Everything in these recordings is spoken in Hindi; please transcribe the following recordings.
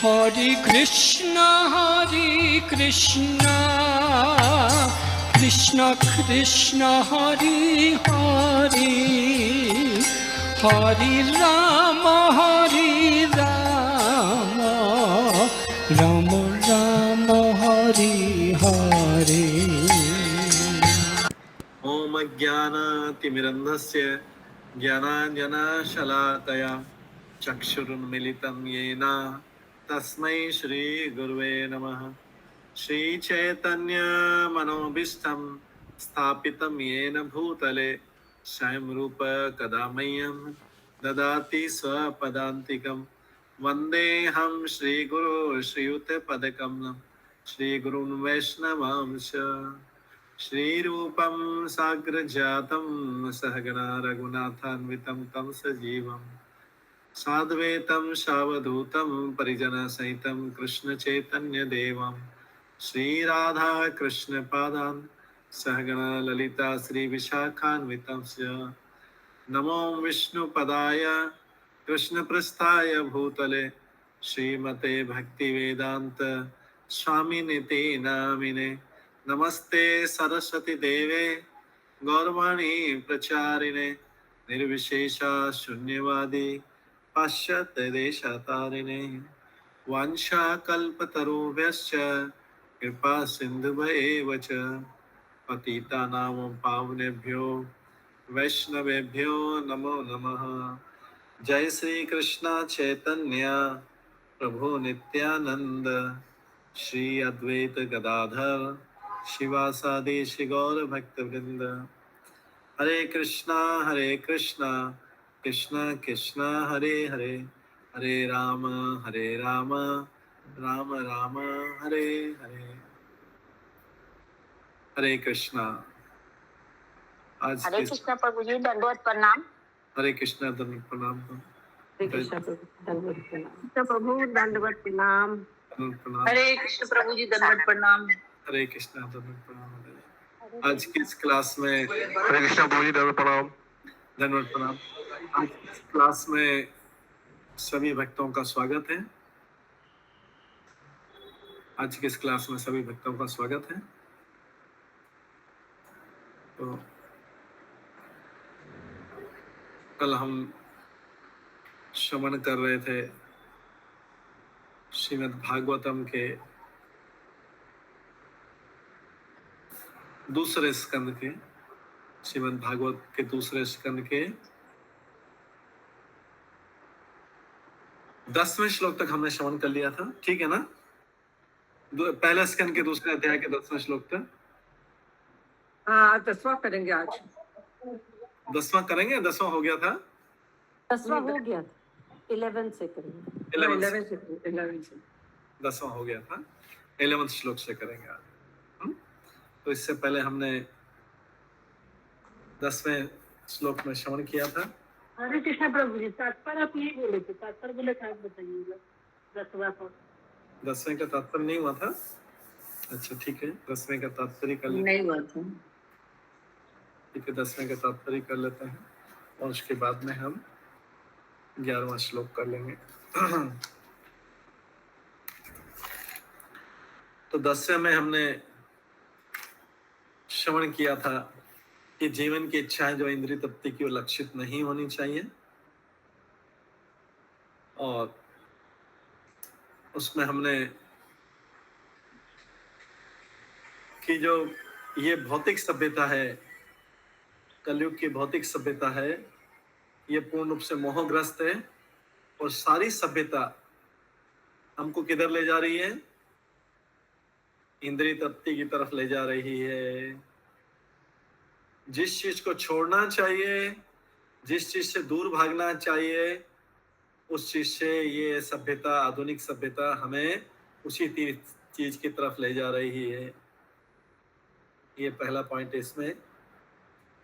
हरे कृष्णा कृष्ण कृष्ण हरे हरे, हरे राम राम राम हरे हरे। ओम ज्ञानातिमिरन्धस्य ज्ञानाञ्जनशलाकया चक्षुरुन्मीलितं येन तस्मै श्रीगुरुवे नमः। श्रीचैतन्यमनोभीष्टं स्थापितं येन भूतले स्वयं रूप कदा मह्यं ददाति स्वपदान्तिकं। वन्देऽहं श्रीगुरो श्रीयुतपदकमलं श्रीगुरुन् वैष्णवांश। श्रीरूपं साग्रजातं सहगणा रघुनाथान्वितं तं सजीवं साद्वैतं सावधूतं परिजनसहितं कृष्णचैतन्यदेवं श्रीराधा कृष्णपादान् सहगणा ललिता श्रीविशाखान्वितं च। नमो विष्णुपदाय कृष्णप्रस्थाय भूतले श्रीमते भक्तिवेदान्त स्वामिनिते नामिने। नमस्ते सरस्वती देवे गौरवाणी प्रचारिणे निर्विशेषा शून्यवादी पाश्चात्य देशतारिणे। वाञ्छाकल्पतरुभ्यश्च कृपा सिन्धुभ्येव च पतितानां पावनेभ्यो वैष्णवेभ्यो नमो नमः। जय श्री कृष्ण चैतन्य प्रभु नित्यानंद श्री अद्वैत गदाधर शिवासादि श्री गौर भक्तवृंद। हरे कृष्णा कृष्णा कृष्णा हरे हरे, हरे राम राम राम हरे हरे। हरे कृष्णा। आज हरे कृष्णा प्रभु जी, दंडवत प्रणाम। हरे कृष्णा दंडवत प्रणाम। हरे कृष्णा प्रभु दंडवत प्रणाम। हरे कृष्ण प्रभु जी दंडवत प्रणाम। हरे कृष्णा दंडवत प्रणाम। आज की इस क्लास में हरे कृष्णा प्रभु जी दंडवत प्रणाम। धन्यवाद प्रणाम। आज की इस क्लास में सभी भक्तों का स्वागत है। आज की इस क्लास में सभी भक्तों का स्वागत है। तो कल हम श्रवण कर रहे थे श्रीमद् भागवतम के दूसरे स्कंद के, श्रीमद् भागवत के दूसरे स्कंद के 10वें श्लोक तक हमने श्रवण कर लिया था, ठीक है ना? पहले स्कंद के दूसरे अध्याय के 10वें श्लोक तक। 10वां करेंगे आज। 10वां करेंगे, 10वां हो गया था। 10वां हो गया था, 11 से करेंगे। 11 से 10वां हो गया था, 11वें श्लोक से करेंगे आज। तो इससे पहले हमने 10वें श्लोक में श्रवण किया था। हरे कृष्ण प्रभु जी, तात्पर्य आप नहीं बोले थे, तात्पर्य बोले था, बताइएगा 10वें का तात्पर्य नहीं हुआ था। अच्छा ठीक है, 10वें का तात्पर्य कर लेते नहीं हुआ था। ठीक है, 10वें का तात्पर्य कर लेते हैं और उसके बाद में हम 11वां श्लोक कर लेंगे। तो 10वें में हमने श्रवण किया था कि जीवन की इच्छाएं जो इंद्रिय तृप्ति की ओर लक्षित नहीं होनी चाहिए, और उसमें हमने कि जो ये भौतिक सभ्यता है, कलयुग की भौतिक सभ्यता है, ये पूर्ण रूप से मोहग्रस्त है और सारी सभ्यता हमको किधर ले जा रही है? इंद्रिय तृप्ति की तरफ ले जा रही है। जिस चीज को छोड़ना चाहिए, जिस चीज से दूर भागना चाहिए, उस चीज से ये सभ्यता, आधुनिक सभ्यता हमें उसी चीज की तरफ ले जा रही है। ये पहला पॉइंट है इसमें।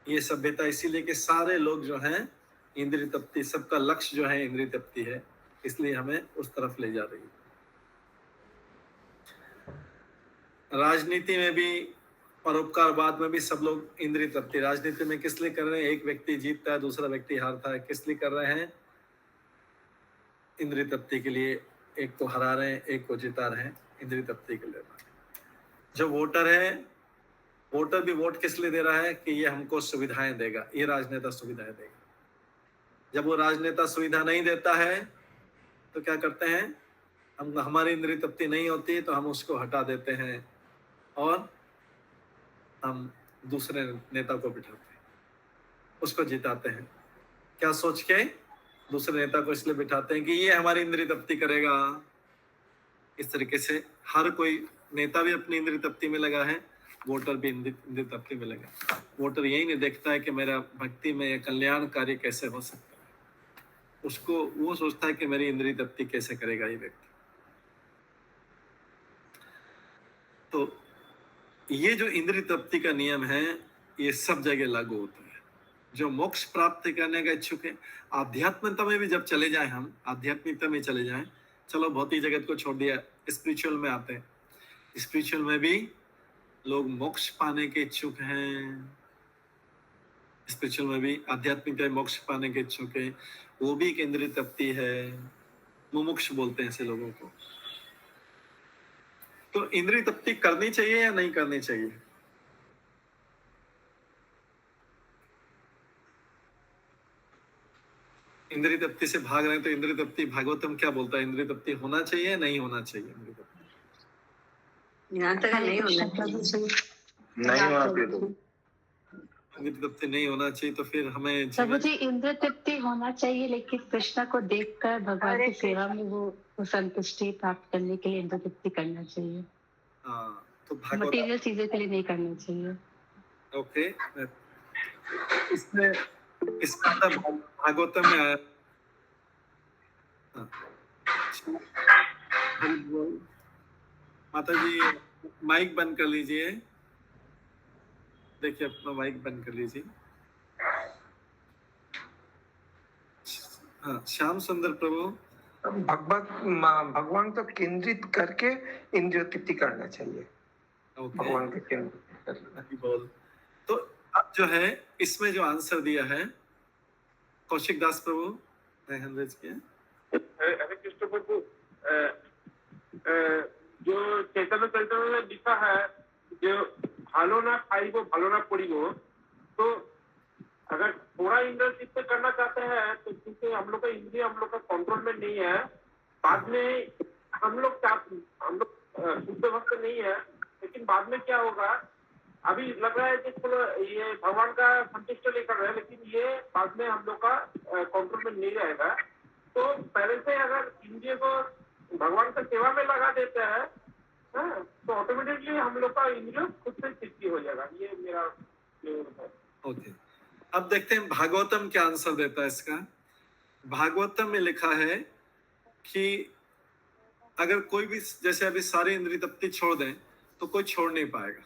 ये सभ्यता इसीलिए कि सारे लोग जो हैं इंद्रिय तृप्ति, सबका लक्ष्य जो है इंद्रिय तृप्ति है, इसलिए हमें उस तरफ ले जा रही है। राजनीति में भी, परोपकारवाद में भी सब लोग इंद्रिय तृप्ति। राजनीति में किस लिए कर रहे हैं? एक व्यक्ति जीतता है, दूसरा व्यक्ति हारता है, किस लिए कर रहे हैं? इंद्रिय तृप्ति के लिए। एक को हरा रहे हैं, एक को जिता रहे हैं इंद्रिय तृप्ति के लिए। जो वोटर है, वोटर भी वोट किस लिए दे रहा है कि ये हमको सुविधाएं देगा, ये राजनेता सुविधाएं देगा। जब वो राजनेता सुविधा नहीं देता है तो क्या करते हैं, हम हमारी इंद्रिय तृप्ति नहीं होती तो हम उसको हटा देते हैं और हम दूसरे नेता को बिठाते हैं, उसको जिताते हैं। क्या सोच के दूसरे नेता को इसलिए बिठाते हैं कि ये हमारी इंद्रिय तृप्ति करेगा। इस तरीके से हर कोई नेता भी अपनी इंद्रिय तृप्ति में लगा है, वोटर भी इंद्रिय तृप्ति में लगा। वोटर यही नहीं देखता है कि मेरा भक्ति में कल्याण कार्य कैसे हो सकता है, उसको वो सोचता है कि मेरी इंद्रिय तृप्ति कैसे करेगा ये व्यक्ति। तो ये जो इंद्रिय तृप्ति का नियम है ये सब जगह लागू होता है। जो मोक्ष प्राप्त करने का इच्छुक है, आध्यात्मिकता में भी जब चले जाए, हम आध्यात्मिकता में चले जाएं, चलो भौतिक जगत को छोड़ दिया, स्पिरिचुअल में आते हैं। स्पिरिचुअल में भी लोग मोक्ष पाने के इच्छुक हैं, स्पिरिचुअल में भी आध्यात्मिक मोक्ष पाने के इच्छुक है, वो भी एक इंद्रिय तृप्ति है। मुमुक्ष बोलते हैं ऐसे लोगों को। तो इंद्रिय तृप्ति करनी चाहिए या नहीं करनी चाहिए? इंद्रिय तृप्ति से भाग रहे हैं तो इंद्रिय तृप्ति, भागवतम क्या बोलता है, इंद्रिय तृप्ति होना चाहिए या नहीं होना चाहिए? इंद्रिय तृप्ति यहाँ तक नहीं होना चाहिए, नहीं होना चाहिए। तो इंद्रिय तृप्ति नहीं होना चाहिए तो फिर हमें प्रभु जी इंद्र तृप्ति होना चाहिए, लेकिन कृष्णा को देखकर भगवान की सेवा में वो संतुष्टि प्राप्त करने के लिए इंद्र तृप्ति करना चाहिए। हाँ, तो भागवत मटेरियल चीजों के लिए नहीं करना चाहिए। ओके, इसमें इसका मतलब भागवतम में आया। हाँ। माता जी माइक बंद कर लीजिए, देखिए अपना माइक बंद कर लीजिए। हाँ, श्याम सुंदर प्रभु, भगवान तो केंद्रित करके इंद्रिय तृप्ति करना चाहिए। ओके, भगवान के केंद्रित करना। बोल। तो अब जो है इसमें जो आंसर दिया है कौशिक दास प्रभु ने हैंड किया। हरे कृष्ण प्रभु, जो चैतन्य चैतन्य ने लिखा है जो भालो ना खाई वो भालो ना पड़ी वो, तो अगर थोड़ा इंद्रिय तृप्ति करना चाहते हैं तो क्योंकि हम लोग का इंद्रिय हम लोग का कंट्रोल में नहीं है, बाद में हम लोग शुद्ध भक्त नहीं है, लेकिन बाद में क्या होगा, अभी लग रहा है कि चलो ये भगवान का संतुष्ट लेकर रहे हैं, लेकिन ये बाद में हम लोग का कंट्रोल में नहीं रहेगा। तो पहले से अगर इंद्रिय को भगवान का सेवा में लगा देते हैं तो ऑटोमेटिकली हम लोग का इंद्रिय खुद से तृप्ति हो जाएगा। ये मेरा है। ओके, अब देखते हैं भागवतम क्या आंसर देता है इसका। भागवतम में लिखा है कि अगर कोई भी, जैसे अभी सारे इंद्रिय तृप्ति छोड़ दें तो कोई छोड़ नहीं पाएगा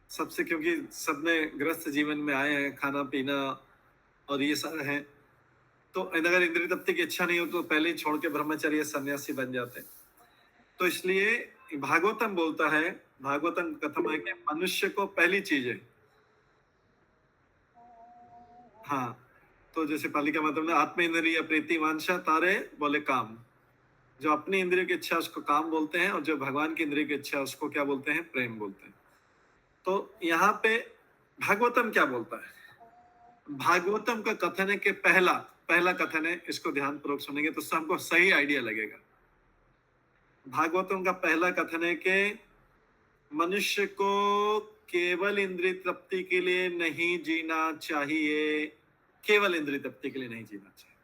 सबसे, क्योंकि सबने ग्रस्त जीवन में आए हैं, खाना पीना और ये सारा है। तो अगर इंद्रिय तृप्ति की इच्छा नहीं हो तो पहले ही छोड़ के ब्रह्मचर्य सन्यासी बन जाते हैं। तो इसलिए भागवतम बोलता है, भागवतम कथम है कि मनुष्य को पहली चीज है, हाँ, तो जैसे पालिका मतलब ने आत्म इंद्रिय प्रीति वांछा तारे बोले काम, जो अपनी इंद्रिय की इच्छा उसको काम बोलते हैं और जो भगवान की इंद्रिय की इच्छा उसको क्या बोलते हैं, प्रेम बोलते हैं। तो यहाँ पे भागवतम क्या बोलता है? भागवतम का कथन है कि पहला कथन है, इसको ध्यान पूर्वक सुनेंगे तो हमको सही आइडिया लगेगा। भागवतम का पहला कथन है कि मनुष्य को केवल इंद्रिय तृप्ति के लिए नहीं जीना चाहिए, केवल इंद्रिय तृप्ति के लिए नहीं जीना चाहिए।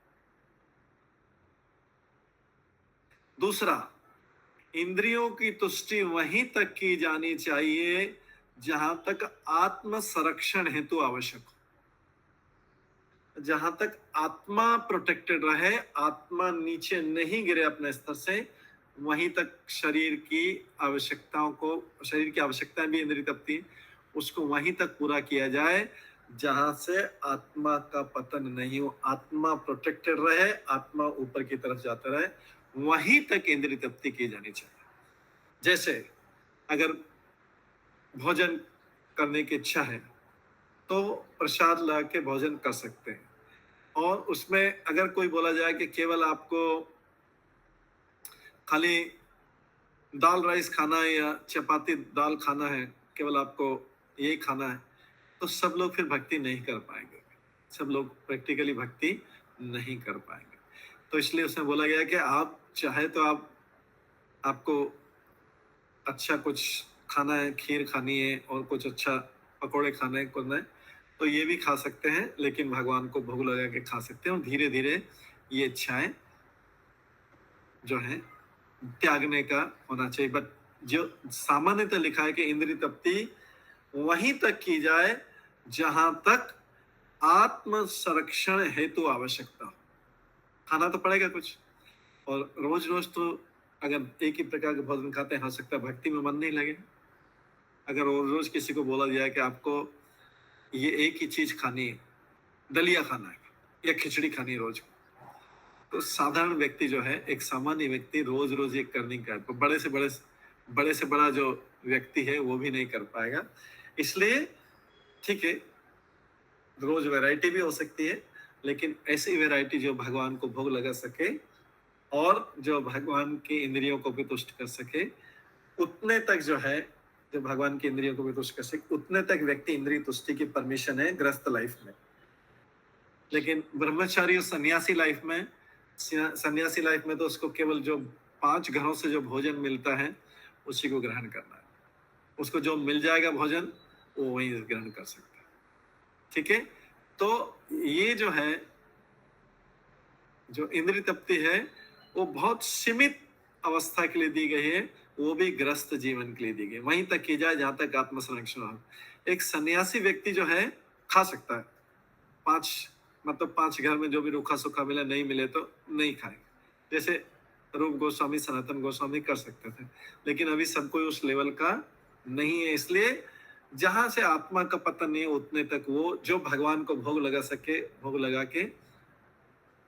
दूसरा, इंद्रियों की तुष्टि वहीं तक की जानी चाहिए जहां तक आत्म संरक्षण हेतु आवश्यक हो, जहां तक आत्मा प्रोटेक्टेड रहे, आत्मा नीचे नहीं गिरे अपने स्तर से, वहीं तक शरीर की आवश्यकताओं को, शरीर की आवश्यकताएं भी इंद्रिय तृप्ति, उसको वहीं तक पूरा किया जाए जहां से आत्मा का पतन नहीं हो, आत्मा प्रोटेक्टेड रहे, आत्मा ऊपर की तरफ जाता रहे, वहीं तक इंद्रिय तृप्ति की जानी चाहिए। जैसे अगर भोजन करने की इच्छा है तो प्रसाद ला के भोजन कर सकते हैं, और उसमें अगर कोई बोला जाए कि केवल आपको खाली दाल राइस खाना है या चपाती दाल खाना है, केवल आपको यही खाना है, तो सब लोग फिर भक्ति नहीं कर पाएंगे, सब लोग प्रैक्टिकली भक्ति नहीं कर पाएंगे। तो इसलिए उसमें बोला गया कि आप चाहे तो आपको अच्छा कुछ खाना है, खीर खानी है और कुछ अच्छा पकोड़े खाने हैं, करना है, तो ये भी खा सकते हैं, लेकिन भगवान को भोग लगा के खा सकते हैं और धीरे धीरे ये इच्छाएं जो है त्यागने का होना चाहिए। बट जो सामान्यतः लिखा है कि इंद्रिय तृप्ति वहीं तक की जाए जहां तक आत्म संरक्षण हेतु आवश्यकता हो। खाना तो पड़ेगा कुछ, और रोज रोज तो अगर एक ही प्रकार के भोजन खाते हैं, हो सकता है भक्ति में मन नहीं लगे। अगर रोज रोज किसी को बोला जाए कि आपको ये एक ही चीज खानी है, दलिया खाना है या खिचड़ी खानी है रोज, तो साधारण व्यक्ति जो है, एक सामान्य व्यक्ति रोज रोज ये कर नहीं कर, तो बड़े से बड़ा जो व्यक्ति है वो भी नहीं कर पाएगा। इसलिए ठीक है, रोज वैरायटी भी हो सकती है, लेकिन ऐसी वैरायटी जो भगवान को भोग लगा सके और जो भगवान की इंद्रियों को भी तुष्ट कर सके, उतने तक जो है, जो भगवान की इंद्रियों को भी तुष्ट कर सके, उतने तक व्यक्ति इंद्रिय तुष्टि की परमिशन है गृहस्थ लाइफ में। लेकिन ब्रह्मचारी और सन्यासी लाइफ में तो उसको केवल जो 5 घरों से जो भोजन मिलता है उसी को ग्रहण करना है, उसको जो मिल जाएगा भोजन वो वही ग्रहण कर सकता है। ठीक है, तो ये जो है, जो इंद्रिय तृप्ति है वो बहुत सीमित अवस्था के लिए दी गई है, वो भी गृहस्थ जीवन के लिए दी गई, वहीं तक की जाए जहां तक आत्म संरक्षण हो। एक सन्यासी व्यक्ति जो है खा सकता है, 5 घर में जो भी रूखा सूखा मिले, नहीं मिले तो नहीं खाएंगे, जैसे रूप गोस्वामी, सनातन गोस्वामी कर सकते थे, लेकिन अभी सब कोई उस लेवल का नहीं है। इसलिए जहां से आत्मा का पतन नहीं है उतने तक वो जो भगवान को भोग लगा सके, भोग लगा के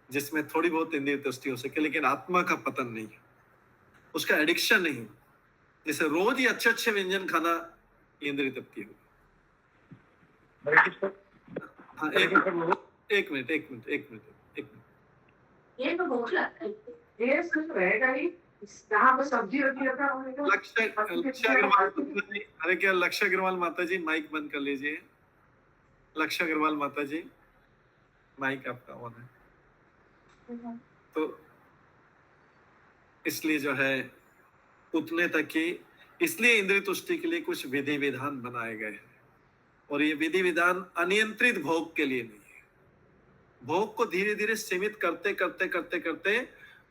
जिसमें थोड़ी बहुत इंद्रिय तुष्टि हो सके, लेकिन आत्मा का पतन नहीं है, उसका एडिक्शन नहीं। जैसे रोज ही अच्छे अच्छे व्यंजन खाना इंद्रिय तृप्ति हो। हाँ, एक मिनट। ये तो भूख लगता है। ये सिर्फ रहेगा ही, जहाँ पर सब्जी होती है लक्ष्य अग्रवाल, अरे क्या लक्ष्य अग्रवाल माता जी माइक बंद कर लीजिए। लक्ष्य अग्रवाल माता जी माइक आपका ऑन है। तो इसलिए जो है उतने तक की, इसलिए इंद्रिय तुष्टि के लिए कुछ विधि विधान बनाए गए हैं, और ये विधि विधान अनियंत्रित भोग के लिए नहीं है। भोग को धीरे धीरे सीमित करते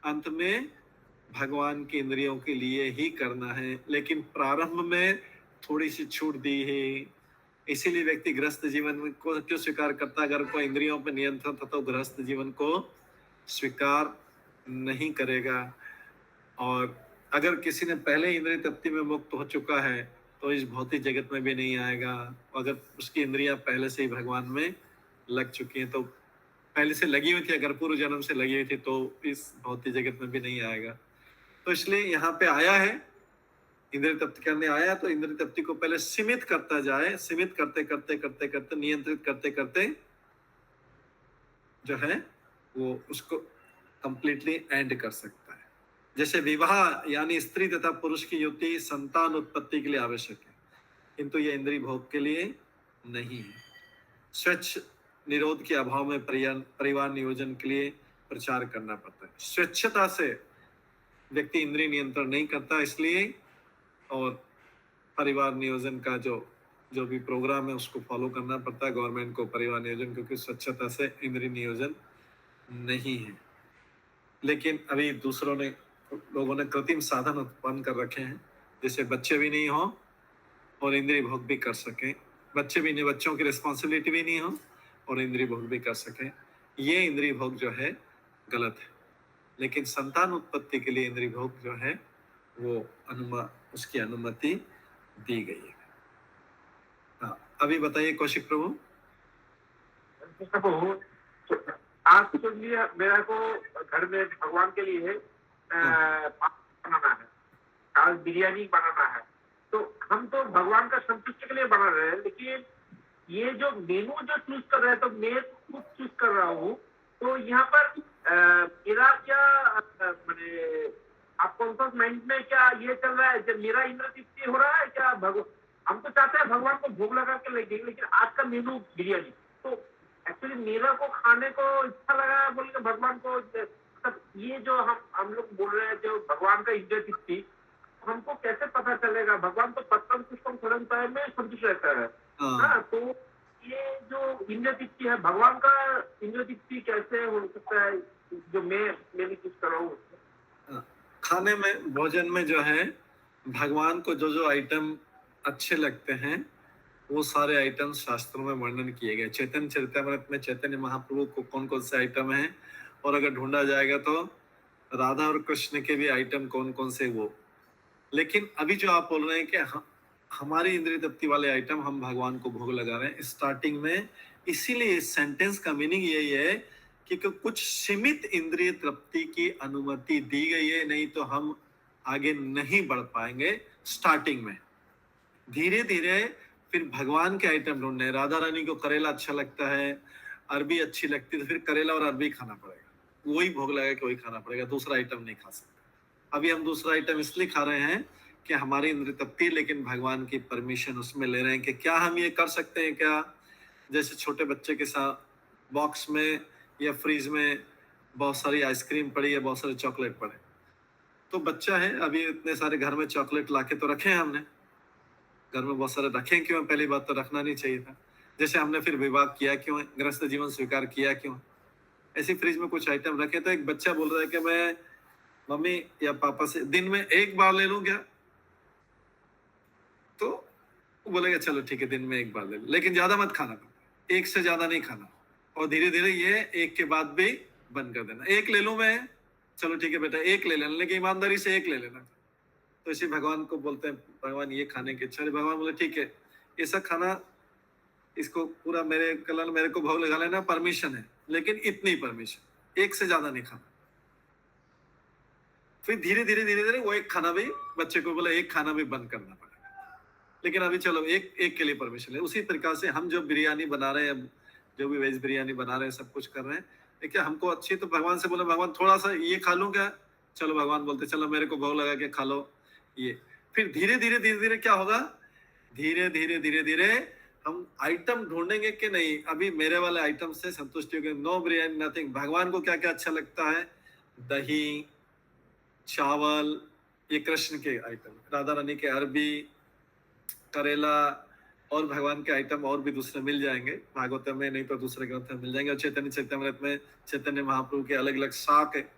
अंत में भगवान की इंद्रियों के लिए ही करना है। लेकिन प्रारंभ में थोड़ी सी छूट दी है, इसीलिए व्यक्ति गृहस्थ जीवन को क्यों स्वीकार करता है? अगर कोई इंद्रियों पर नियंत्रण था तो गृहस्थ जीवन को स्वीकार नहीं करेगा। और अगर किसी ने पहले इंद्रिय तृप्ति में मुक्त हो चुका है तो इस भौतिक जगत में भी नहीं आएगा। अगर उसकी इंद्रियां पहले से ही भगवान में लग चुकी हैं, तो पहले से लगी हुई थी, अगर पूर्व जन्म से लगी हुई थी, तो इस भौतिक जगत में भी नहीं आएगा। तो इसलिए यहाँ पे आया है, इंद्रिय तृप्ति करने आया, तो इंद्रिय तृप्ति को पहले सीमित करता जाए, सीमित करते नियंत्रित करते जो है वो उसको कंप्लीटली एंड कर सकता है। जैसे विवाह यानी स्त्री तथा पुरुष की युति संतान उत्पत्ति के लिए आवश्यक है, किंतु यह इंद्रिय भोग के लिए नहीं है। स्वच्छ निरोध के अभाव में परिवार नियोजन के लिए प्रचार करना पड़ता है। स्वच्छता से व्यक्ति इंद्रिय नियंत्रण नहीं करता, इसलिए, और परिवार नियोजन का जो भी प्रोग्राम है उसको फॉलो करना पड़ता है गवर्नमेंट को, परिवार नियोजन, क्योंकि स्वच्छता से इंद्रिय नियोजन नहीं है। लेकिन अभी लोगों ने कृत्रिम साधन उत्पन्न कर रखे हैं, जैसे बच्चे भी नहीं हो और इंद्रिय भोग भी कर सकें, बच्चों की रिस्पॉन्सिबिलिटी भी नहीं हो और इंद्रिय भोग भी कर सकें। ये इंद्रिय भोग जो है गलत है। लेकिन संतान उत्पत्ति के लिए इंद्रिय भोग जो है वो उसकी अनुमति दी गई है। हाँ, अभी बताइए कौशिक प्रभु। आज के लिए मेरा को घर में भगवान के लिए बनाना है, आज बिरयानी बनाना है, तो हम तो भगवान का संतुष्टि के लिए बना रहे हैं, लेकिन ये जो मेनू जो चूज कर रहे हैं, तो मैं खुद चूज कर रहा हूँ, तो यहाँ पर मेरा क्या मैंने कॉन्शियस माइंड में क्या ये चल रहा है, जब मेरा इंद्र तृप्ति हो रहा है क्या, हम तो चाहते हैं भगवान को भोग लगा के लेंगे, लेकिन आज का मेनू बिरयानी, तो एक्चुअली मेरा को खाने को इच्छा लगा है बोल के भगवान को, मतलब ये जो हम लोग बोल रहे हैं जो भगवान का इंद्र तृप्ति, हमको कैसे पता चलेगा? भगवान तो पत्तम पुष्पम फलम टाइम में संतुष्ट रहता है। हाँ, तो ये जो इंद्र तृप्ति है, भगवान का इंद्र तृप्ति कैसे हो सकता है जो मैं कुछ कर रहा हूँ? खाने में, भोजन में जो है भगवान को जो जो आइटम अच्छे लगते हैं वो सारे आइटम शास्त्रों में वर्णन किए गए। चैतन्य चरितमृत में चैतन्य महाप्रभु को कौन कौन से आइटम हैं, और अगर ढूंढा जाएगा तो राधा और कृष्ण के भी आइटम कौन कौन से वो। लेकिन अभी जो आप बोल रहे हैं कि हमारी इंद्रिय तृप्ति वाले आइटम हम भगवान को भोग लगा रहे हैं स्टार्टिंग में, इसीलिए इस सेंटेंस का मीनिंग यही है कि कुछ सीमित इंद्रिय तृप्ति की अनुमति दी गई है, नहीं तो हम आगे नहीं बढ़ पाएंगे। स्टार्टिंग में धीरे धीरे फिर भगवान के आइटम ढूंढने। राधा रानी को करेला अच्छा लगता है, अरबी अच्छी लगती है, तो फिर करेला और अरबी खाना पड़ेगा, वही भोग लगा के वही खाना पड़ेगा, दूसरा आइटम नहीं खा सकते। अभी हम दूसरा आइटम इसलिए खा रहे हैं कि हमारी इंद्रिय तृप्ति, लेकिन भगवान की परमिशन उसमें ले रहे हैं कि क्या हम ये कर सकते हैं क्या। जैसे छोटे बच्चे के साथ बॉक्स में या फ्रीज में बहुत सारी आइसक्रीम पड़ी है, बहुत सारे चॉकलेट पड़े, तो बच्चा है, अभी इतने सारे घर में चॉकलेट लाके तो रखे हैं हमने, घर में बहुत सारे रखे क्यों? पहली बात तो रखना नहीं चाहिए था। जैसे हमने फिर विवाह किया क्यों, गृहस्थ जीवन स्वीकार किया क्यों? ऐसी फ्रिज में कुछ आइटम रखे, तो एक बच्चा बोल रहा है कि मैं मम्मी या पापा से दिन में एक बार ले लूं क्या? तो वो बोलेगा चलो ठीक है दिन में एक बार ले लो, लेकिन ज्यादा मत खाना, एक से ज्यादा नहीं खाना, और धीरे धीरे ये एक के बाद भी बंद कर देना। एक ले लूं मैं, चलो ठीक है बेटा एक ले लेना, लेकिन ईमानदारी से एक ले लेना। तो इसी भगवान को बोलते हैं भगवान ये खाने की इच्छा है, भगवान बोले ठीक है ऐसा खाना, इसको पूरा मेरे को भोग लगा लेना, परमिशन है, लेकिन इतनी परमिशन, एक से ज्यादा नहीं खाना। फिर धीरे धीरे धीरे धीरे वो एक खाना भी बच्चे को बोला एक खाना भी बंद करना पड़ेगा, लेकिन अभी चलो एक के लिए परमिशन है। उसी प्रकार से हम जो बिरयानी बना रहे हैं, जो भी वेज बिरयानी बना रहे हैं, सब कुछ कर रहे हैं, देखिए हमको अच्छी, तो भगवान से बोले भगवान थोड़ा सा ये खा लूं क्या? चलो भगवान बोलते चलो मेरे को भोग लगा के खा लो ये। फिर धीरे धीरे धीरे धीरे क्या होगा, धीरे धीरे धीरे धीरे हम आइटम ढूंढेंगे कि नहीं अभी मेरे वाले आइटम से संतुष्टि होगी, नो बिरयानी नथिंग। भगवान को क्या क्या अच्छा लगता है, दही, चावल, ये कृष्ण के आइटम, राधा रानी के अरबी, करेला, और भगवान के आइटम और भी दूसरे मिल जाएंगे भागवत में, नहीं तो दूसरे ग्रंथ में मिल जाएंगे। और चैतन्य चरितमृत में चैतन्य महाप्रभु के अलग अलग शाक है,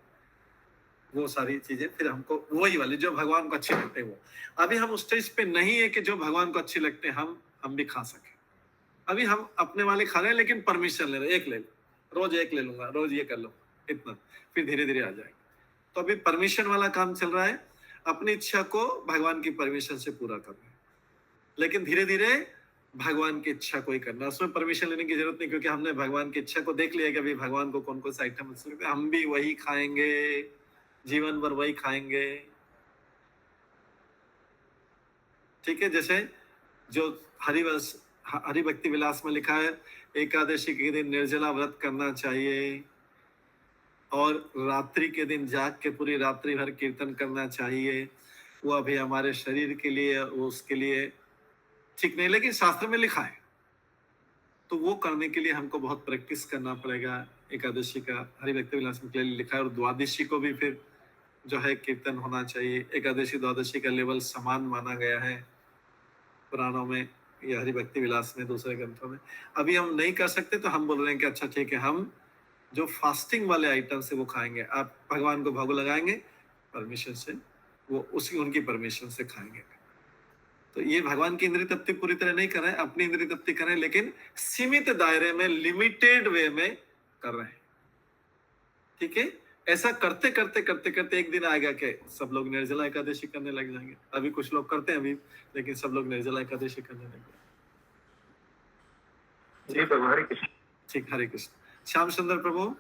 वो सारी चीजें फिर हमको वही वाली जो भगवान को अच्छी लगते हैं वो। अभी हम उस स्टेज पे नहीं है कि जो भगवान को अच्छे लगते हैं हम भी खा सके। अभी हम अपने वाले खा रहे हैं, लेकिन परमिशन ले रहे, एक ले लो, रोज एक ले लूंगा, रोज ये कर लो, इतना, फिर धीरे धीरे आ जाएगा। तो अभी परमिशन वाला काम चल रहा है, अपनी इच्छा को भगवान की परमिशन से पूरा करना है, लेकिन धीरे धीरे भगवान की इच्छा को ही करना, उसमें परमिशन लेने की जरूरत नहीं, क्योंकि हमने भगवान की इच्छा को देख लिया कि अभी भगवान को कौन कौन सा आइटम अच्छा लगता है, हम भी वही खाएंगे, जीवन भर वही खाएंगे। ठीक है, जैसे जो हरि भक्ति विलास में लिखा है, एकादशी के दिन निर्जला व्रत करना चाहिए, और रात्रि के दिन जाग के पूरी रात्रि भर कीर्तन करना चाहिए। वो अभी हमारे शरीर के लिए, वो उसके लिए ठीक नहीं, लेकिन शास्त्र में लिखा है, तो वो करने के लिए हमको बहुत प्रैक्टिस करना पड़ेगा। एकादशी का हरि भक्ति विलास में लिखा है, और द्वादशी को भी फिर जो है कीर्तन होना चाहिए। एकादशी द्वादशी का लेवल समान माना गया है पुराणों में या हरि भक्ति विलास में, दूसरे ग्रंथों में। अभी हम नहीं कर सकते, तो हम बोल रहे हैं कि अच्छा ठीक है, हम जो फास्टिंग वाले आइटम से वो खाएंगे, आप भगवान को भोग लगाएंगे परमिशन से, वो उनकी परमिशन से खाएंगे। तो ये भगवान की इंद्रिय तृप्ति पूरी तरह नहीं कर रहे हैं, अपनी इंद्रिय तृप्ति कर रहे हैं, लेकिन सीमित दायरे में, लिमिटेड वे में कर रहे हैं। ठीक है, ऐसा करते करते करते करते एक दिन आएगा कि सब लोग निर्जला एकादशी करने लग जाएंगे। अभी कुछ लोग करते हैं अभी, लेकिन सब लोग निर्जला एकादशी करने लग जाएंगे। हरे कृष्ण। ठीक, हरे कृष्ण। श्याम सुंदर प्रभु,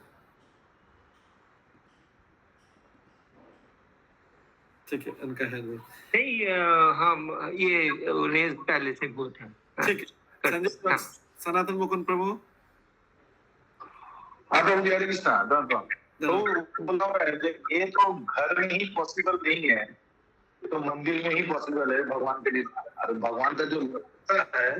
ठीक है, उनका है नहीं, हम ये रेज पहले से बहुत है। ठीक है, संजय सनातन मुकुंद प्रभु। हरे कृष्णा, तो बोला हुआ है कि ये तो घर में ही पॉसिबल नहीं है, ये तो मंदिर में ही पॉसिबल है भगवान के लिए। और भगवान का जो लगता है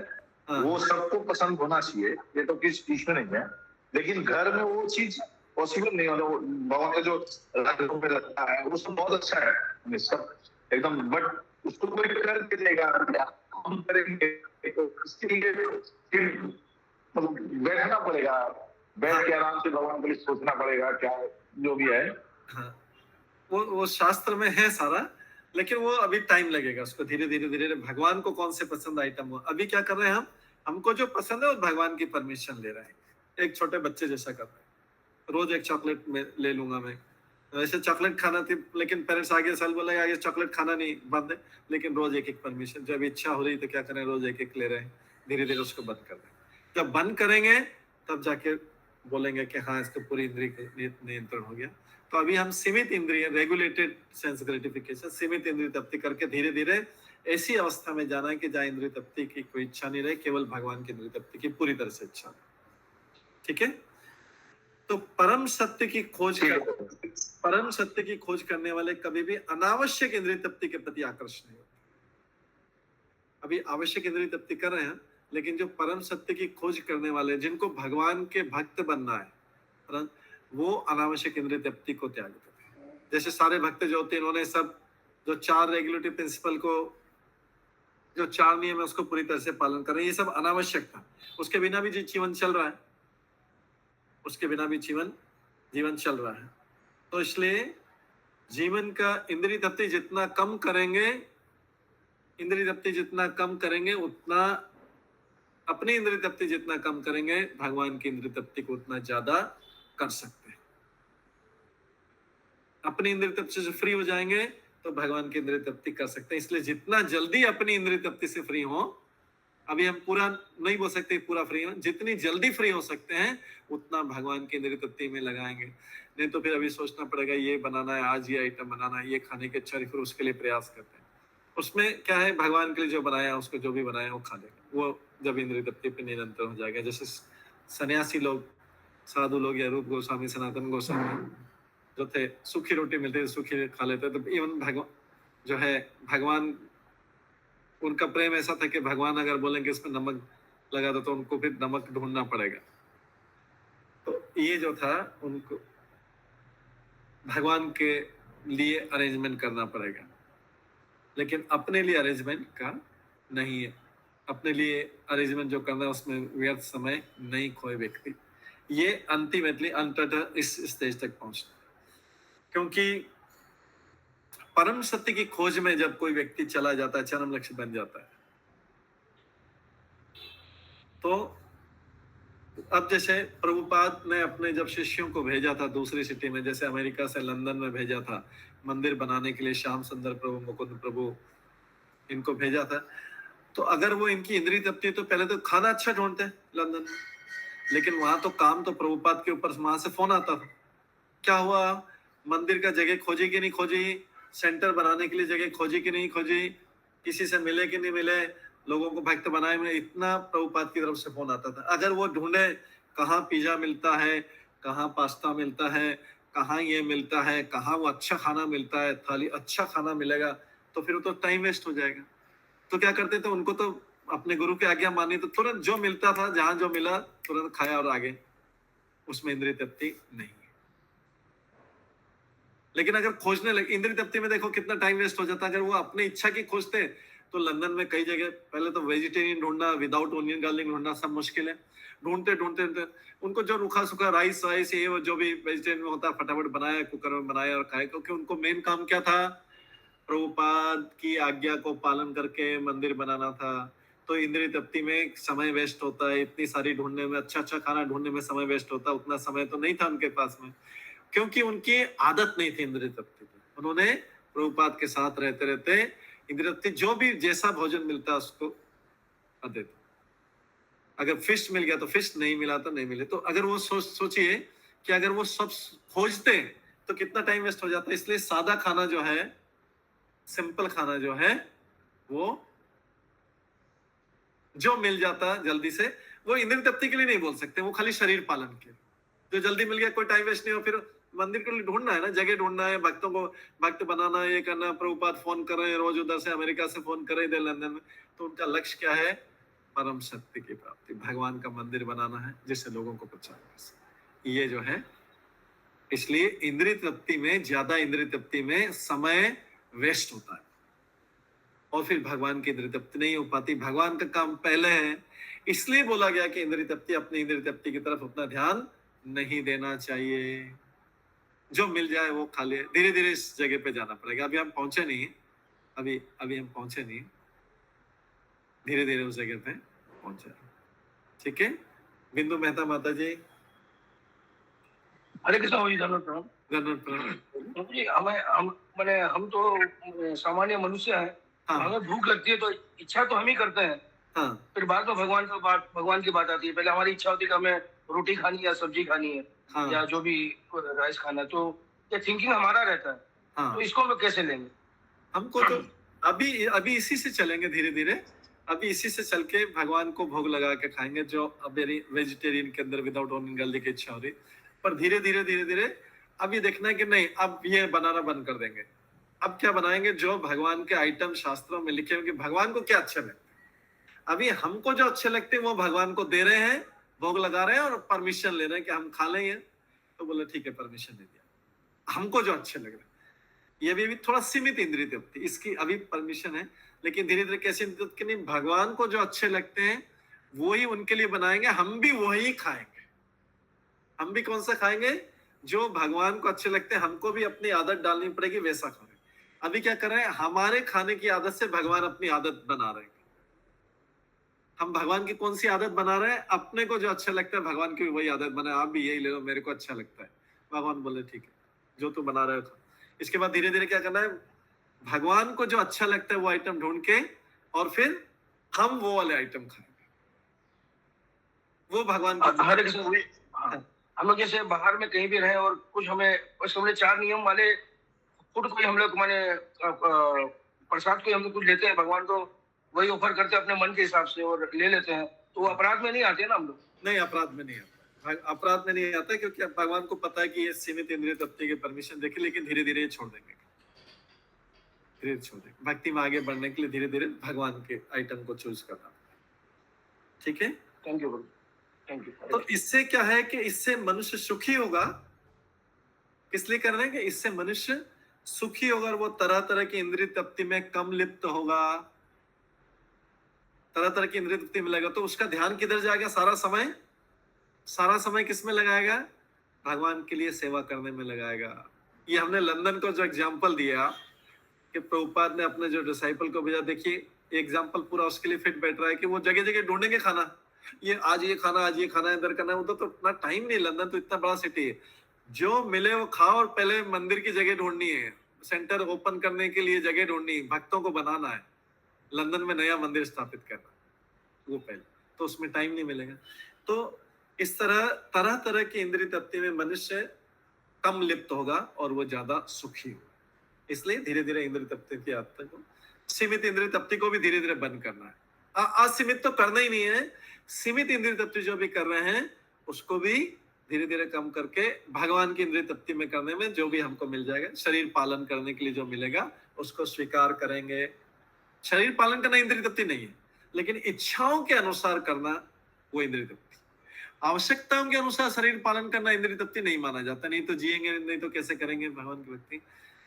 हाँ, वो सबको पसंद होना चाहिए, ये तो किसी इश्यू नहीं है। लेकिन घर में वो चीज पॉसिबल नहीं होता। वो भगवान का जो रंग में लगता है वो सब बहुत अच्छा है, हमें सब एकदम, बट उसको कोई कर के देगा या हम करेंगे तो इसके लिए फिर मतलब बैठना पड़ेगा, बैठ के आराम से भगवान के लिए सोचना पड़ेगा, क्या जो भी है। हाँ, वो शास्त्र में है सारा, लेकिन वो अभी टाइम लगेगा उसको, धीरे धीरे धीरे भगवान को कौन से पसंद आइटम हो। अभी क्या कर रहे हैं हम, हमको जो पसंद है वो भगवान की परमिशन ले रहे हैं, एक छोटे बच्चे जैसा कर रहे हैं। रोज एक चॉकलेट में ले लूंगा मैं, वैसे चॉकलेट खाना थी, लेकिन पेरेंट्स आगे साल बोला आगे चॉकलेट खाना नहीं बंद है, लेकिन रोज एक एक परमिशन, जब इच्छा हो रही तो क्या करें, रोज एक एक ले रहे हैं, धीरे धीरे उसको बंद कर रहे हैं। जब बंद करेंगे तब जाके बोलेंगे कि हाँ इसको पूरी इंद्रिय नियंत्रण हो गया। तो अभी हम सीमित इंद्रिय, रेगुलेटेड सेंस ग्रेटिफिकेशन, सीमित इंद्रिय तृप्ति करके धीरे धीरे ऐसी अवस्था में जाना है कि जहाँ इंद्रिय तृप्ति की कोई इच्छा नहीं रहे, केवल भगवान की इंद्रिय तृप्ति की पूरी तरह से इच्छा। ठीक है, तो परम सत्य की खोज परम सत्य की खोज करने वाले कभी भी अनावश्यक इंद्रिय तृप्ति के प्रति आकर्षित नहीं होते। अभी आवश्यक इंद्रिय तृप्ति कर रहे हैं, लेकिन जो परम सत्य की खोज करने वाले, जिनको भगवान के भक्त बनना है, वो अनावश्यक इंद्रिय तृप्ति को त्याग देते हैं। जैसे सारे भक्त जो होते हैं, इन्होंने सब जो 4 रेगुलेटरी प्रिंसिपल को, जो 4 नियम है उसको पूरी तरह से पालन कर रहे हैं, ये सब अनावश्यक था। उसके बिना भी जीवन चल रहा है, उसके बिना भी जीवन चल रहा है। तो इसलिए जीवन का इंद्रिय तृप्ति जितना कम करेंगे, इंद्रिय तृप्ति जितना कम करेंगे, उतना अपनी इंद्रिय तृप्ति जितना कम करेंगे, भगवान की इंद्रिय तृप्ति को उतना ज्यादा कर सकते हैं। अपनी इंद्रिय तृप्ति से फ्री हो जाएंगे तो भगवान की इंद्रिय तृप्ति कर सकते हैं। इसलिए जितना जल्दी अपनी इंद्रिय तृप्ति से फ्री हो, अभी हम पूरा नहीं बोल सकते पूरा फ्री हो, जितनी जल्दी फ्री हो सकते हैं उतना भगवान की इंद्रिय तृप्ति में लगाएंगे। नहीं तो फिर अभी सोचना पड़ेगा ये बनाना है, आज ये आइटम बनाना है, ये खाने के इच्छा, फिर उसके लिए प्रयास करते हैं। उसमें क्या है, भगवान के लिए जो बनाया उसको जो भी बनाया वो खा लेगा, वो जब इंद्रिय तृप्ति पे निरंतर हो जाएगा। जैसे सन्यासी लोग, साधु लोग या रूप गोस्वामी, सनातन गोस्वामी जो थे, सूखी रोटी मिलती है सूखी खा लेते। तो इवन भगवान जो है, भगवान उनका प्रेम ऐसा था कि भगवान अगर बोलेंगे इसमें नमक लगा दो तो उनको फिर नमक ढूंढना पड़ेगा। तो ये जो था, उनको भगवान के लिए अरेंजमेंट करना पड़ेगा, लेकिन अपने लिए अरेंजमेंट का नहीं है। अपने लिए अरेंजमेंट जो करना है उसमें व्यर्थ समय नहीं खोए व्यक्ति, ये अल्टीमेटली अंततः इस स्टेज तक पहुंचना। क्योंकि परम सत्य की खोज में जब कोई व्यक्ति चला जाता है, चरम लक्ष्य बन जाता है। तो अब जैसे प्रभुपाद ने अपने जब शिष्यों को भेजा था दूसरी सिटी में, जैसे अमेरिका से लंदन में भेजा था मंदिर बनाने के लिए, श्याम सुंदर प्रभु, मुकुंद प्रभु, इनको भेजा था। तो अगर वो इनकी इंद्रिय तृप्ति, तो पहले तो खाना अच्छा ढूंढते लंदन में, लेकिन वहां तो काम तो प्रभुपाद के ऊपर वहां से फोन आता था, क्या हुआ, मंदिर का जगह खोजी कि नहीं खोजी, सेंटर बनाने के लिए जगह खोजी कि नहीं खोजी, किसी से मिले कि नहीं मिले, लोगों को भक्त बनाए में, इतना प्रभुपाद की तरफ से फोन आता था। अगर वो ढूंढे कहाँ पिज्जा मिलता है, कहाँ पास्ता मिलता है, कहाँ ये मिलता है, कहाँ वो अच्छा खाना मिलता है, थाली अच्छा खाना मिलेगा, तो फिर तो टाइम वेस्ट हो जाएगा। तो क्या करते थे, उनको तो अपने गुरु की आज्ञा मानी, तो तुरंत जो मिलता था, जहां जो मिला तुरंत खाया और आगे, उसमें इंद्रिय तृप्ति नहीं है। लेकिन अगर खोजने लगे, इंद्रिय तृप्ति में देखो कितना टाइम वेस्ट हो जाता। अगर वो अपनी इच्छा की खोजते तो लंदन में कई जगह पहले तो वेजिटेरियन ढूंढना, विदाउट ओनियन गार्लिक ढूंढना सब मुश्किल है। ढूंढते ढूंढते उनको जो रूखा सूखा राइस वाइस ये वो जो भी वेजिटेरियन में होता है फटाफट बनाया, कुकर में बनाया और खाया, क्योंकि उनको मेन काम क्या था, प्रभुपाद की आज्ञा को पालन करके मंदिर बनाना था। तो इंद्रिय तृप्ति में समय वेस्ट होता है, इतनी सारी ढूंढने में, अच्छा अच्छा खाना ढूंढने में समय वेस्ट होता, उतना समय तो नहीं था उनके पास में, क्योंकि उनकी आदत नहीं थी इंद्रिय तृप्ति की। उन्होंने प्रभुपाद के साथ रहते रहते इंद्रिय तृप्ति, जो भी जैसा भोजन मिलता उसको देते। अगर फिश मिल गया तो फिश, नहीं मिला तो नहीं मिले। तो अगर वो सोचिए कि अगर वो सब खोजते तो कितना टाइम वेस्ट हो जाता। इसलिए सादा खाना जो है, सिंपल खाना जो है, वो जो मिल जाता जल्दी से, वो इंद्रिय तृप्ति के लिए नहीं बोल सकते, वो खाली शरीर पालन के। जो जल्दी मिल गया, कोई टाइम वेस्ट नहीं हो, फिर मंदिर के लिए ढूंढना है ना, जगह ढूंढना है, भक्तों को भक्त बनाना है, ये करना। प्रभुपाद फोन कर रहे हैं रोज, उधर से अमेरिका से फोन कर रहे थे लंदन में। तो उनका लक्ष्य क्या है? परम सत्य की प्राप्ति, भगवान का मंदिर बनाना है जिससे लोगों को प्रचार कर सके। ये जो है, इसलिए इंद्रिय तृप्ति में, ज्यादा इंद्रिय तृप्ति में समय वेस्ट होता है और फिर भगवान की इंद्रिय तृप्ति नहीं हो पाती। भगवान का काम पहले है, इसलिए बोला गया कि इंद्रिय तृप्ति, अपनी इंद्रिय तृप्ति की तरफ उतना ध्यान नहीं देना चाहिए। जो मिल जाए वो खा ले। धीरे धीरे इस जगह पे जाना पड़ेगा। अभी हम पहुंचे नहीं, अभी हम पहुंचे नहीं, धीरे धीरे उस जगह पे पहुंचे। ठीक है, बिंदु मेहता माता जी। हरे कृष्ण जी, धन्यवाद प्रणाम। धन्यवाद प्रणाम जी। हम तो सामान्य मनुष्य हैं। हाँ। हमें भूख लगती है तो इच्छा तो हम ही करते हैं। हाँ। फिर बाद में भगवान की बात आती है। पहले हमारी इच्छा होती है कि हमें रोटी खानी या सब्जी खानी है। हाँ। या जो भी राइस खाना, तो ये थिंकिंग हमारा रहता है। हाँ। तो इसको हम लोग कैसे लेंगे? हमको तो अभी इसी से चलेंगे धीरे धीरे। अभी इसी से चल के भगवान को भोग लगा के खाएंगे, जो अब वेजिटेरियन के अंदर विदाउट ओनियन गार्लिक की इच्छा हो रही। पर धीरे धीरे अभी देखना है कि नहीं, अब ये बनाना बंद कर देंगे। अब क्या बनाएंगे? जो भगवान के आइटम शास्त्रों में लिखे होंगे, भगवान को क्या अच्छे लगते हैं। अभी हमको जो अच्छे लगते हैं वो भगवान को दे रहे हैं, भोग लगा रहे हैं और परमिशन ले रहे हैं कि हम खा लेंगे। तो बोले ठीक है, परमिशन दे दिया। हमको जो अच्छे लग रहे हैं, ये भी थोड़ा सीमित इंद्रिय तृप्ति, इसकी अभी परमिशन है। लेकिन धीरे धीरे कैसे कि नहीं, भगवान को जो अच्छे लगते हैं वो ही उनके लिए बनाएंगे, हम भी वही खाएंगे। हम भी कौन सा खाएंगे? जो भगवान को अच्छे लगते हैं। हमको भी अपनी आदत डालनी पड़ेगी, वैसा खाएंगे। अभी क्या कर रहे हैं? हमारे खाने की आदत से भगवान अपनी आदत बना रहे हैं। हम भगवान की कौन सी आदत बना रहे हैं? अपने को जो अच्छा लगता है भगवान की भी वही आदत बनाए। आप भी यही ले लो, मेरे को अच्छा लगता है। भगवान बोले ठीक है, जो तू बना रहे हो। इसके बाद धीरे धीरे क्या करना है? भगवान को जो अच्छा लगता है वो आइटम ढूंढ के, और फिर हम वो वाले आइटम खाएंगे, वो भगवान का। हरे कृष्ण जी। हम लोग जैसे बाहर में कहीं भी रहे और कुछ हमें 4 नियम वाले फूड कोई हम लोग प्रसाद कोई हम लोग कुछ लेते हैं, भगवान को वही ऑफर करते हैं अपने मन के हिसाब से और ले लेते हैं, तो वो अपराध में नहीं आते ना हम लोग? नहीं, अपराध में नहीं आता। अपराध में नहीं आता क्योंकि भगवान को पता है कि ये सीमित इंद्रिय तृप्ति की परमिशन देखे, लेकिन धीरे धीरे छोड़ देंगे, धीरे छोड़ देंगे। भक्ति में आगे बढ़ने के लिए धीरे धीरे भगवान के आइटम को चूज करना। ठीक है, थैंक यू, थैंक यू। तो इससे क्या है कि इससे मनुष्य सुखी होगा। किस लिए कर रहे हैं? कि इससे मनुष्य सुखी होगा और वो तरह तरह की इंद्रिय तृप्ति में कम लिप्त होगा। तरह तरह की इंद्रिय तृप्ति में लगेगा तो उसका ध्यान किधर जाएगा? सारा समय किस में लगाएगा? भगवान के लिए सेवा करने में लगाएगा। ये हमने लंदन को जो एग्जाम्पल दिया कि प्रभुपाद ने अपने जो डिसाइपल को भेजा, देखिए एग्जाम्पल पूरा उसके लिए फिट बैठ रहा है कि वो जगह जगह ढूंढेंगे खाना। ये आज ये खाना, इधर करना है। उधर तो इतना टाइम नहीं। लंदन तो इतना बड़ा सिटी है, जो मिले वो खाओ। और पहले मंदिर की जगह ढूंढनी है, सेंटर ओपन करने के लिए जगह ढूंढनी है, भक्तों को बनाना है, लंदन में नया मंदिर स्थापित करना, वो पहले तो उसमें टाइम नहीं मिलेगा। तो इस तरह तरह की इंद्रिय तृप्ति में मनुष्य कम लिप्त होगा और वो ज्यादा सुखी होगा। इसलिए धीरे धीरे इंद्रिय तृप्ति की आदत को, सीमित इंद्रिय तृप्ति को भी धीरे धीरे बंद करना है। असीमित तो करना ही नहीं है, सीमित इंद्रिय तृप्ति जो भी कर रहे हैं उसको भी धीरे धीरे कम करके भगवान की इंद्रिय तृप्ति में करने में जो भी हमको मिल जाएगा, शरीर पालन करने के लिए जो मिलेगा उसको स्वीकार करेंगे। शरीर पालन करना इंद्रिय तृप्ति नहीं है, लेकिन इच्छाओं के अनुसार करना वो इंद्रिय तृप्ति। आवश्यकताओं के अनुसार शरीर पालन करना इंद्रिय तृप्ति नहीं माना जाता। नहीं तो जिएंगे, नहीं तो कैसे करेंगे भगवान की भक्ति।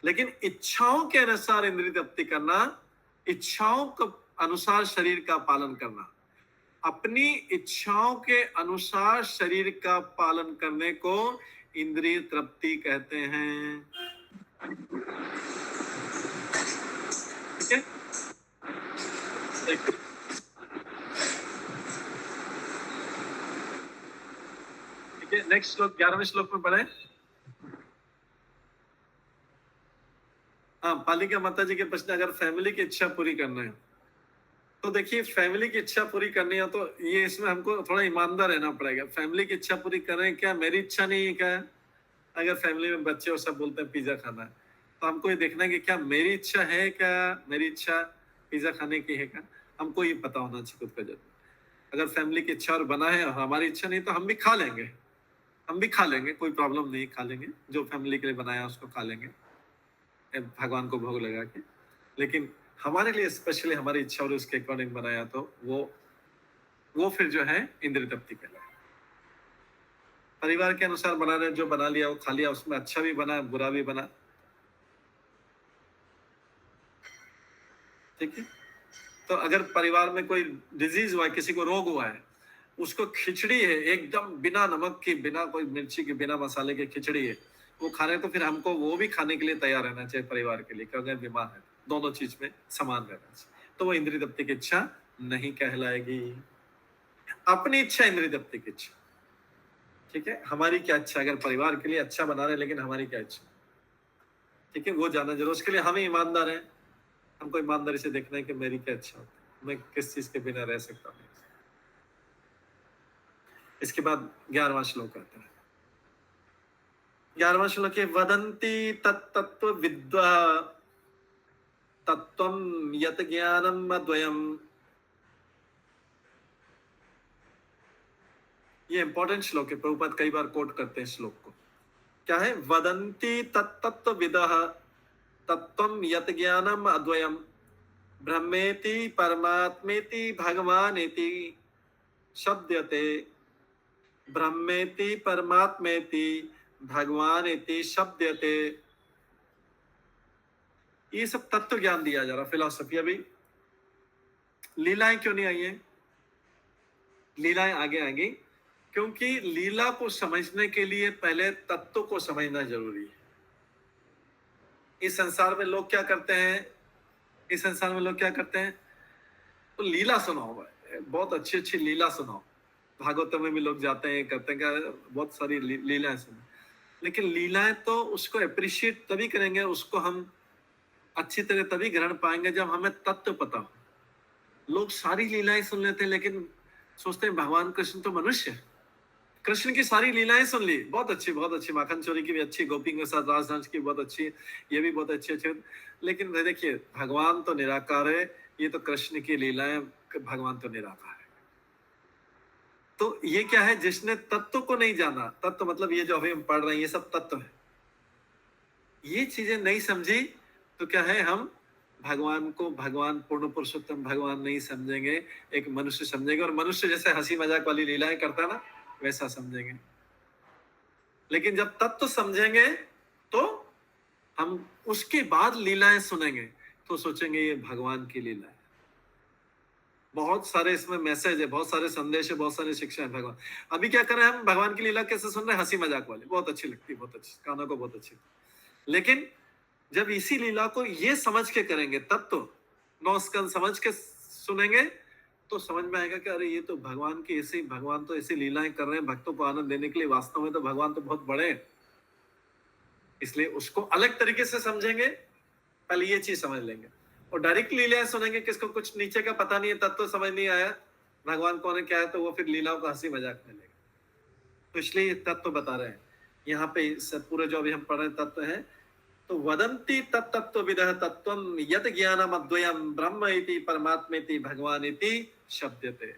लेकिन इच्छाओं के अनुसार इंद्रिय तृप्ति करना, इच्छाओं के अनुसार शरीर का पालन करना, अपनी इच्छाओं के अनुसार शरीर का पालन करने को इंद्रिय तृप्ति कहते हैं। ठीक है, नेक्स्ट श्लोक 11वें श्लोक में पढ़े। हाँ, पालिका माता जी के प्रश्न, अगर फैमिली की इच्छा पूरी करना है तो देखिए, फैमिली की इच्छा पूरी करनी है तो ये इसमें हमको थोड़ा ईमानदार रहना पड़ेगा। फैमिली की इच्छा पूरी कर रहे हैं, क्या मेरी इच्छा नहीं है क्या? अगर फैमिली में बच्चे और सब बोलते हैं पिज्जा खाना है, तो हमको ये देखना है कि क्या मेरी इच्छा है, क्या मेरी इच्छा पिज्जा खाने की है क्या? हमको ये पता होना चाहिए खुद का। जब अगर फैमिली की इच्छा और बना है और हमारी इच्छा नहीं तो हम भी खा लेंगे, हम भी खा लेंगे, कोई प्रॉब्लम नहीं, खा लेंगे, जो फैमिली के लिए बनाया उसको खा लेंगे भगवान को भोग लगा के। लेकिन हमारे लिए स्पेशली हमारी इच्छा और उसके अकॉर्डिंग बनाया तो वो फिर जो है इंद्रिय तृप्ति कहलाए। परिवार के अनुसार बनाने जो बना लिया वो खा लिया, उसमें अच्छा भी बना बुरा भी बना, ठीक है। तो अगर परिवार में कोई डिजीज हुआ है, किसी को रोग हुआ है, उसको खिचड़ी है एकदम बिना नमक की, बिना कोई मिर्ची की, बिना मसाले की खिचड़ी है, वो खा रहे, तो फिर हमको वो भी खाने के लिए तैयार रहना चाहिए परिवार के लिए, क्योंकि बीमार है, दोनों चीज में समान रहना चाहिए। तो वो इंद्रिय तृप्ति की इच्छा नहीं कहलाएगी। अपनी इच्छा इंद्रिय तृप्ति की इच्छा, ठीक है। हमारी क्या इच्छा, अगर परिवार के लिए अच्छा बना रहे, लेकिन हमारी क्या इच्छा, ठीक है, वो जानना जरूर। उसके लिए हम ईमानदार हैं, हमको ईमानदारी से देखना है कि मेरी क्या इच्छा होती है, मैं किस चीज के बिना रह सकता हूँ। इसके बाद 11वां श्लोक आता है। 11वां श्लोक है, वदन्ति तत्तत्व विद्वा तत्त्वं यत् ज्ञानम् अद्वयम्। ये इंपॉर्टेंट श्लोक है, प्रभुपाद कई बार कोट करते हैं श्लोक को। क्या है? वदन्ति तत्तत्व विदः तत्त्वं यत् ज्ञानम् अद्वयम् ब्रह्मेति परमात्मेति भगवानेति शब्दयते। ब्रह्मेति परमात्मेति भगवानेति शब्दयते। ये सब तत्व ज्ञान दिया जा रहा, फिलॉसफी। अभी लीलाएं क्यों नहीं आई है? लीलाएं आगे आएंगी, क्योंकि लीला को समझने के लिए पहले तत्व को समझना जरूरी है। इस संसार में लोग क्या करते हैं? तो लीला सुनाओ भाई, बहुत अच्छी अच्छी लीला सुनाओ। भागवत में भी लोग जाते हैं, करते हैं, बहुत सारी लीलाएं सुनो। लेकिन लीलाएं तो उसको अप्रिशिएट तभी करेंगे, उसको हम अच्छी तरह तभी ग्रहण पाएंगे जब हमें तत्व पता हो। लोग सारी लीलाएं सुन लेते हैं, लेकिन सोचते हैं भगवान कृष्ण तो मनुष्य है। कृष्ण की सारी लीलाएं सुन ली, बहुत अच्छी, माखन चोरी की भी अच्छी, गोपी के साथ राजहंस की बहुत अच्छी, ये भी बहुत अच्छी। लेकिन देखिए, भगवान तो निराकार है, ये तो कृष्ण की लीलाएं, भगवान तो निराकार है। तो ये क्या है? जिसने तत्व को नहीं जाना, तत्व मतलब ये जो अभी हम पढ़ रहे हैं, ये सब तत्व है। ये चीजें नहीं समझी तो क्या है, हम भगवान को भगवान पूर्ण पुरुषोत्तम भगवान नहीं समझेंगे, एक मनुष्य समझेंगे। और मनुष्य जैसे हंसी मजाक वाली लीलाएं करता है ना, वैसा समझेंगे। लेकिन जब तत्व समझेंगे तो हम उसके बाद लीलाएं सुनेंगे तो सोचेंगे ये भगवान की लीला है। बहुत सारे इसमें मैसेज है, बहुत सारे संदेश है, बहुत सारी शिक्षा है भगवान। अभी क्या कर रहे हैं हम? भगवान की लीला कैसे सुन रहे हैं? हंसी मजाक वाले, बहुत अच्छी लगती है, बहुत अच्छी, कानों को बहुत अच्छी। लेकिन जब इसी लीला को ये समझ के करेंगे, तत्व 9 स्कंद समझ के सुनेंगे, तो समझ में आएगा कि अरे ये तो भगवान की ऐसी, भगवान तो ऐसी लीलाएं कर रहे हैं भक्तों को आनंद देने के लिए। वास्तव में तो भगवान तो बहुत बड़े हैं, इसलिए उसको अलग तरीके से समझेंगे। पहले ये चीज समझ लेंगे और डायरेक्ट लीलाएं सुनेंगे। किसको कुछ नीचे का पता नहीं है, तत्व समझ नहीं आया, भगवान कौन है क्या है, तो वो फिर लीलाओं का हंसी मजाक में लेगा। तो इसलिए ये तत्व बता रहे हैं यहाँ पे। पूरे जो अभी हम पढ़ रहे तत्व है, तो वदन्ति तत्तत्वविदः तत्त्वं यत् ज्ञानम् अद्वयम् ब्रह्म इति परमात्मेति भगवान इति शब्दते।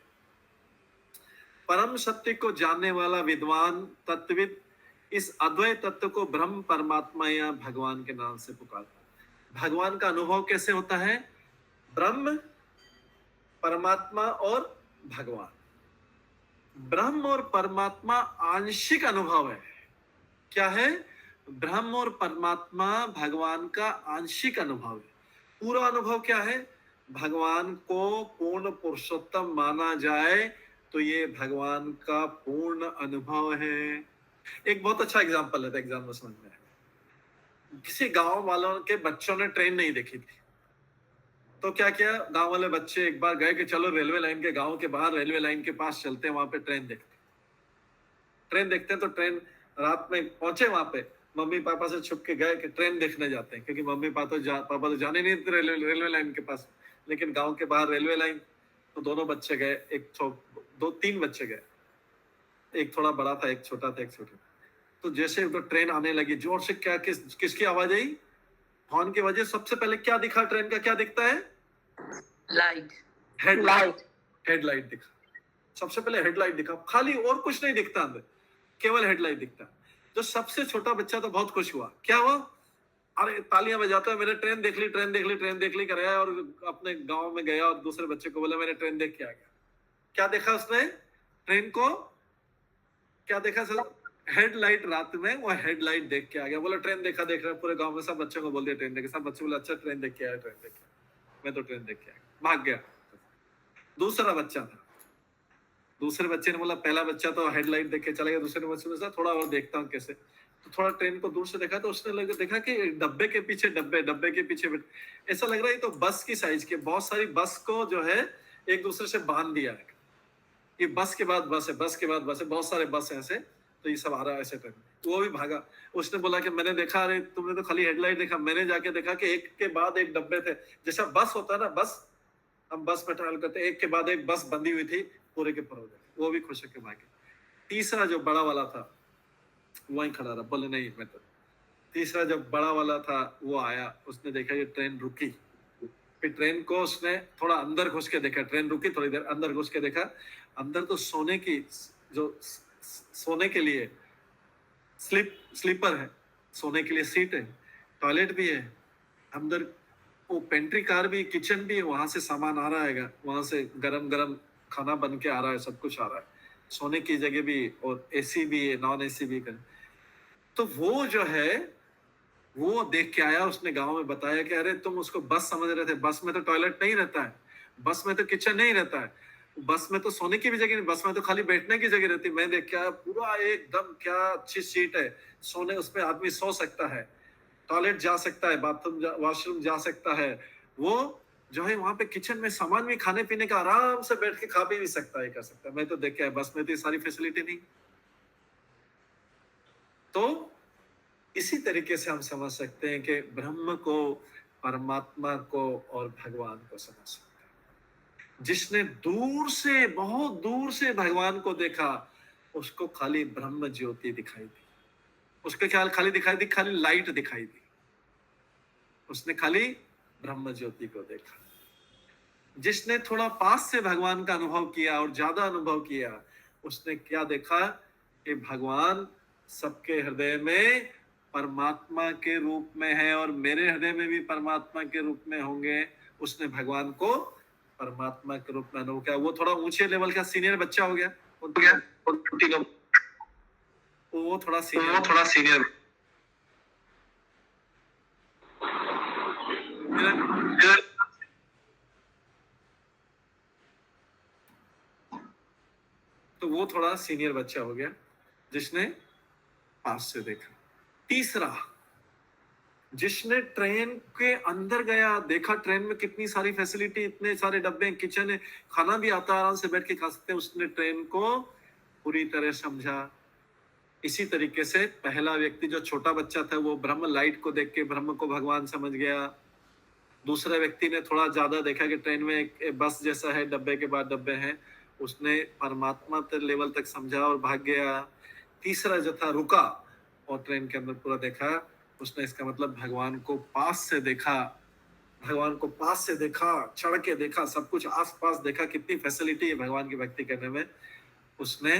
परम सत्य को जानने वाला विद्वान तत्वविद इस अद्वैत तत्व को ब्रह्म, परमात्मा या भगवान के नाम से पुकारता है। भगवान का अनुभव कैसे होता है? ब्रह्म, परमात्मा और भगवान। ब्रह्म और परमात्मा आंशिक अनुभव है। क्या है? ब्रह्म और परमात्मा भगवान का आंशिक अनुभव है। पूरा अनुभव क्या है? भगवान को पूर्ण पुरुषोत्तम माना जाए तो ये भगवान का पूर्ण अनुभव है। एक बहुत अच्छा एग्जांपल है, एग्जाम में समझ में आएगा। किसी गांव वालों के बच्चों ने ट्रेन नहीं देखी थी, तो क्या किया? गांव वाले बच्चे एक बार गए कि चलो रेलवे लाइन के, गांव के बाहर रेलवे लाइन के पास चलते हैं, वहां पे ट्रेन देखते हैं। तो ट्रेन रात में पहुंचे वहां पे, मम्मी पापा से छुप के गए कि ट्रेन देखने जाते हैं, क्योंकि मम्मी पापा तो जाने नहीं थे रेलवे लाइन के पास। लेकिन गांव के बाहर रेलवे लाइन, तो दोनों बच्चे गए, 3 बच्चे गए, एक थोड़ा बड़ा था, एक छोटा था, तो जैसे तो ट्रेन आने लगी जोर से, क्या किसकी आवाज आई? हॉर्न की वजह। सबसे पहले क्या दिखा ट्रेन का? क्या दिखता है? हेडलाइट दिखा। सबसे पहले हेडलाइट दिखा, खाली, और कुछ नहीं दिखता अंदर। केवल हेडलाइट दिखता है। जो सबसे छोटा बच्चा तो बहुत खुश हुआ, क्या हुआ, अरे तालियां बजाता है, मैंने ट्रेन देख ली, ट्रेन देख ली, ट्रेन देख ली कर रहा है, और अपने गांव में गया और दूसरे बच्चे को बोला मैंने ट्रेन देख के आ गया। क्या देखा उसने, ट्रेन को क्या देखा, हेडलाइट, रात में वो हेडलाइट देख के आ गया, बोला ट्रेन देखा, देख रहा है, पूरे गांव में सब बच्चों को बोल दिया ट्रेन देखे, सब बच्चे बोले अच्छा ट्रेन देख के आया, ट्रेन देख के आया, मैं तो ट्रेन देख के आया, भाग गया। दूसरा बच्चा था, दूसरे बच्चे ने बोला, पहला बच्चा तो हेडलाइट देख के चला गया, दूसरे बच्चे ने थोड़ा और देखता हूँ कैसे, तो थोड़ा ट्रेन को दूर से देखा तो उसने देखा कि डब्बे के पीछे डब्बे के पीछे ऐसा लग रहा है तो बस की साइज के बहुत सारी बस को जो है एक दूसरे से बांध दिया है, ये बस के बाद बस है, बस के बाद बस है, बहुत सारे बस है ऐसे, तो ये सब आ रहा है ऐसे ट्रेन। वो भी भागा, उसने बोला कि मैंने देखा, अरे तुमने तो खाली हेडलाइट देखा, मैंने जाके देखा कि एक के बाद एक डब्बे थे, जैसा बस होता है ना, बस हम बस में ट्रैवल करते, एक के बाद एक बस बंधी हुई थी पूरे के पूरे, वो भी खुश होकर भागे। तीसरा जो बड़ा वाला था वहीं खड़ा रहा, बोले नहीं मैं तो, तीसरा जब बड़ा वाला था वो आया, उसने देखा कि ट्रेन रुकी, फिर ट्रेन को उसने थोड़ा अंदर घुस के देखा, ट्रेन रुकी, थोड़ी देर अंदर घुस के देखा, अंदर तो सोने की, जो सोने के लिए स्लीपर है, सोने के लिए सीट है, टॉयलेट भी है अंदर, वो पेंट्री कार भी, किचन भी, वहां से सामान आ रहा है, वहां से गरम गरम खाना बन के आ रहा है, सब कुछ आ रहा है, सोने की जगह भी, और एसी भी है, नॉन एसी भी कर। तो वो जो है वो देख के आया, उसने गांव में बताया कि अरे तुम उसको बस समझ रहे थे, बस में तो टॉयलेट नहीं रहता है, बस में तो किचन नहीं रहता है, बस में तो सोने की भी जगह नहीं, बस में तो खाली बैठने की जगह रहती। मैं देख के आया, पूरा एकदम क्या अच्छी सीट है, सोने उसमें आदमी सो सकता है, टॉयलेट जा सकता है, बाथरूम वॉशरूम जा सकता है, वो जो है वहां पे किचन में सामान भी, खाने पीने का आराम से बैठ के खा भी सकता है, कर सकता है। मैं तो देख के आया, बस में तो ये सारी फैसिलिटी नहीं। तो इसी तरीके से हम समझ सकते हैं कि ब्रह्म को, परमात्मा को और भगवान को समझ सकते हैं। जिसने दूर से, बहुत दूर से भगवान को देखा, उसको खाली ब्रह्म ज्योति दिखाई दी, उसके ख्याल खाली दिखाई दी, खाली लाइट दिखाई दी, उसने खाली ब्रह्म ज्योति को देखा। जिसने थोड़ा पास से भगवान का अनुभव किया और ज्यादा अनुभव किया, उसने क्या देखा कि भगवान सबके हृदय में परमात्मा के रूप में है और मेरे हृदय में भी परमात्मा के रूप में होंगे। उसने भगवान को परमात्मा के रूप में अनुभव किया। वो थोड़ा ऊंचे लेवल का सीनियर बच्चा हो गया, वो थोड़ा सीनियर तो वो थोड़ा सीनियर बच्चा हो गया जिसने पास से देखा। तीसरा, जिसने ट्रेन के अंदर गया, देखा ट्रेन में कितनी सारी फैसिलिटी, इतने सारे डब्बे, किचन है, खाना भी आता है, आराम से बैठ के खा सकते हैं, उसने ट्रेन को पूरी तरह समझा। इसी तरीके से पहला व्यक्ति जो छोटा बच्चा था वो ब्रह्म लाइट को देख के ब्रह्म को भगवान समझ गया। दूसरे व्यक्ति ने थोड़ा ज्यादा देखा कि ट्रेन में एक बस जैसा है, डब्बे के बाद डब्बे हैं, उसने परमात्मा लेवल तक समझा और भाग गया। तीसरा जो था रुका और ट्रेन के अंदर पूरा देखा, उसने इसका मतलब भगवान को पास से देखा, भगवान को पास से देखा, चढ़ के देखा, सब कुछ आसपास देखा, कितनी फैसिलिटी है भगवान की भक्ति करने में। उसने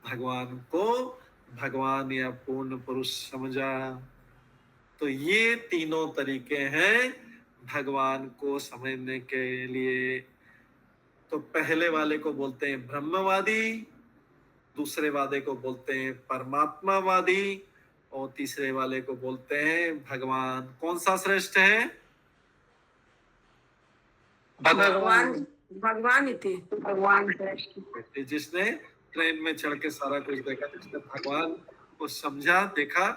भगवान को भगवान या पूर्ण पुरुष समझा। तो ये तीनों तरीके हैं भगवान को समझने के लिए। तो पहले वाले को बोलते हैं ब्रह्मवादी, दूसरे वाले को बोलते हैं परमात्मावादी और तीसरे वाले को बोलते हैं भगवान। कौन सा श्रेष्ठ है? भगवान, भगवान ही थे, भगवान श्रेष्ठ। जिसने ट्रेन में चढ़ के सारा कुछ देखा, जिसने भगवान को समझा, देखा,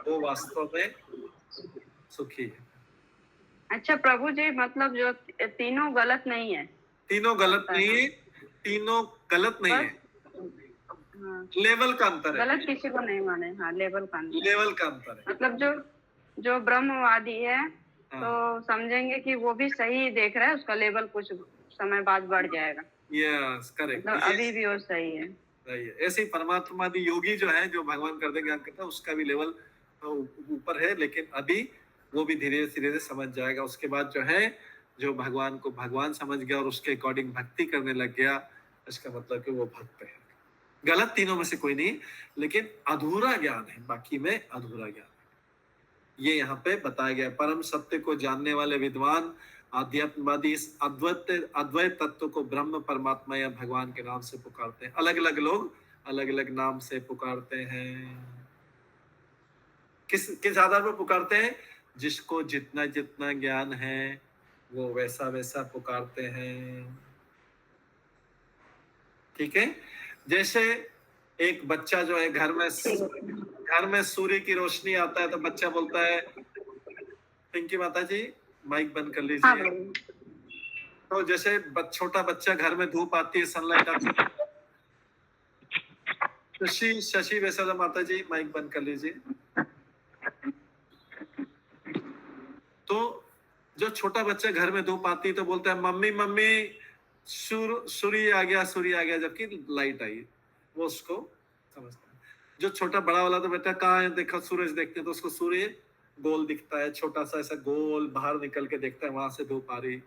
वो वास्तव में सुखी है। अच्छा प्रभु जी, मतलब जो तीनों गलत नहीं है? तीनों गलत नहीं है, तीनों गलत नहीं है, हाँ। लेवल का अंतर है। गलत किसी को नहीं माने, हाँ लेवल का अंतर, लेवल का अंतर है। मतलब जो ब्रह्मवादी है हाँ। तो समझेंगे कि वो भी सही देख रहा है, उसका लेवल कुछ समय बाद बढ़ जाएगा। यस, करेक्ट, मतलब अभी भी वो सही है। सही है। ऐसे ही परमात्मावादी योगी जो है, जो भगवान कर ज्ञान करता है, उसका भी लेवल ऊपर है, लेकिन अभी वो भी धीरे धीरे समझ जाएगा। उसके बाद जो है, जो भगवान को भगवान समझ गया और उसके अकॉर्डिंग भक्ति करने लग गया, इसका मतलब कि वो भक्त है। गलत तीनों में से कोई नहीं, लेकिन अधूरा ज्ञान है, बाकी में अधूरा ज्ञान है। ये यहाँ पे बताया गया। परम सत्य को जानने वाले विद्वान आध्यात्मवादी इस अद्वैत तत्व को ब्रह्म, परमात्मा या भगवान के नाम से पुकारते हैं। अलग अलग लोग अलग अलग नाम से पुकारते हैं। किस आधार पर पुकारते हैं? जिसको जितना जितना ज्ञान है वो वैसा वैसा पुकारते हैं। ठीक है। जैसे एक बच्चा जो है घर में सूर्य की रोशनी आता है तो बच्चा बोलता है, पिंकी माता जी माइक बंद कर लीजिए। तो जैसे छोटा बच्चा घर में धूप आती है, सनलाइट आती है, शशि वैसा माता जी माइक बंद कर लीजिए। तो जो छोटा बच्चा घर में धूप आती है तो बोलता है मम्मी मम्मी सूर्य आ गया, जबकि लाइट आई, वो उसको समझता है। जो छोटा बड़ा वाला तो बेटा कहाँ है, देखो सूरज देखते हैं तो उसको सूर्य गोल दिखता है, छोटा सा ऐसा गोल, बाहर निकल के देखता है वहां से धूप आ रही,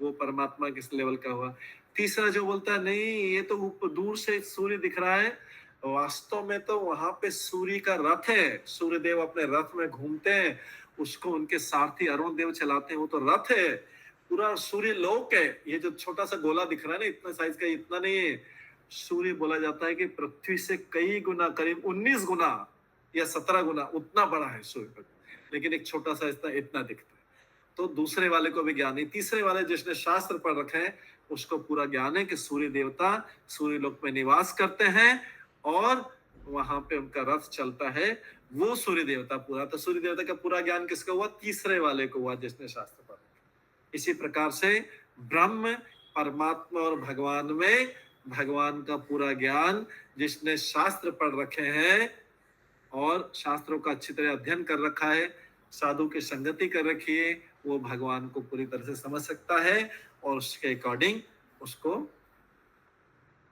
वो परमात्मा किस लेवल का हुआ। तीसरा जो बोलता है नहीं ये तो दूर से सूर्य दिख रहा है, वास्तव में तो वहां पे सूर्य का रथ है, सूर्य देव अपने रथ में घूमते हैं, उसको उनके सारथी अरुण देव चलाते हैं, वो तो रथ है, पूरा सूर्य लोक है। ये जो छोटा सा गोला दिख रहा है ना, इतना साइज का, इतना नहीं है। सूर्य बोला जाता है कि पृथ्वी से कई गुना, करीब 19 गुना या 17 गुना उतना बड़ा है सूर्य, लेकिन एक छोटा सा इतना दिखता है। तो दूसरे वाले को भी ज्ञान है। तीसरे वाले जिसने शास्त्र पढ़ रखे हैं उसको पूरा ज्ञान है कि सूर्य देवता सूर्य लोक में निवास करते हैं और वहां पे उनका रथ चलता है, वो सूर्य देवता पूरा। तो सूर्य देवता का पूरा ज्ञान किसका हुआ? तीसरे वाले को हुआ जिसने शास्त्र पढ़ा। इसी प्रकार से ब्रह्म, परमात्मा और भगवान में भगवान का पूरा ज्ञान जिसने शास्त्र पढ़ रखे हैं और शास्त्रों का अच्छी तरह अध्ययन कर रखा है, साधु की संगति कर रखी है, वो भगवान को पूरी तरह से समझ सकता है और उसके अकॉर्डिंग उसको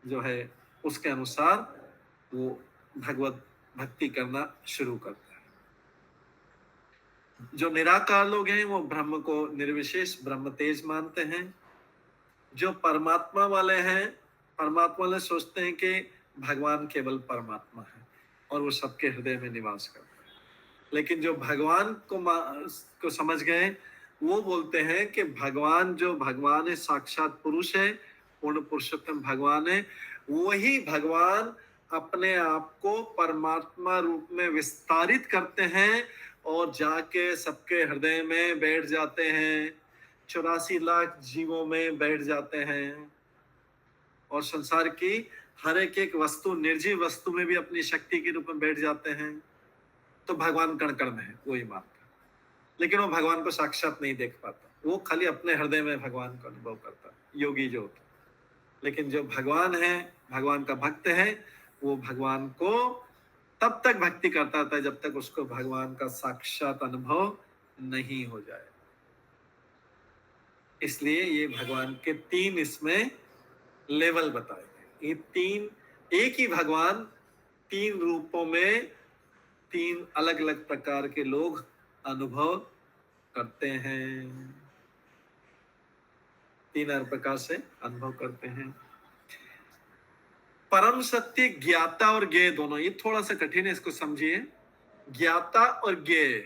जो है उसके अनुसार वो भगवत भक्ति करना शुरू करता है। जो निराकार लोग हैं वो ब्रह्म को निर्विशेष ब्रह्म तेज मानते हैं। जो परमात्मा वाले हैं, परमात्मा वाले सोचते हैं कि भगवान केवल परमात्मा है और वो सबके हृदय में निवास करता है। लेकिन जो भगवान को समझ गए वो बोलते हैं कि भगवान जो भगवान है, साक्षात पुरुष है, पूर्ण पुरुषोत्तम भगवान है, वही भगवान अपने आप को परमात्मा रूप में विस्तारित करते हैं और जाके सबके हृदय में बैठ जाते हैं, 84 लाख जीवों में बैठ जाते हैं और संसार की हर एक वस्तु, निर्जीव वस्तु में भी अपनी शक्ति के रूप में बैठ जाते हैं। तो भगवान कण कण में है, वही मानता है, लेकिन वो भगवान को साक्षात नहीं देख पाता, वो खाली अपने हृदय में भगवान को अनुभव करता है, योगी जो होता है। लेकिन जो भगवान है, भगवान का भक्त है, वो भगवान को तब तक भक्ति करता है जब तक उसको भगवान का साक्षात अनुभव नहीं हो जाए। इसलिए ये भगवान के 3 इसमें लेवल बताए गए। ये 3 एक ही भगवान 3 रूपों में 3 अलग अलग प्रकार के लोग अनुभव करते हैं, 3 अलग प्रकार से अनुभव करते हैं। परम सत्य ज्ञाता और ज्ञेय दोनों, ये थोड़ा सा कठिन है, इसको समझिए। ज्ञाता और ज्ञेय,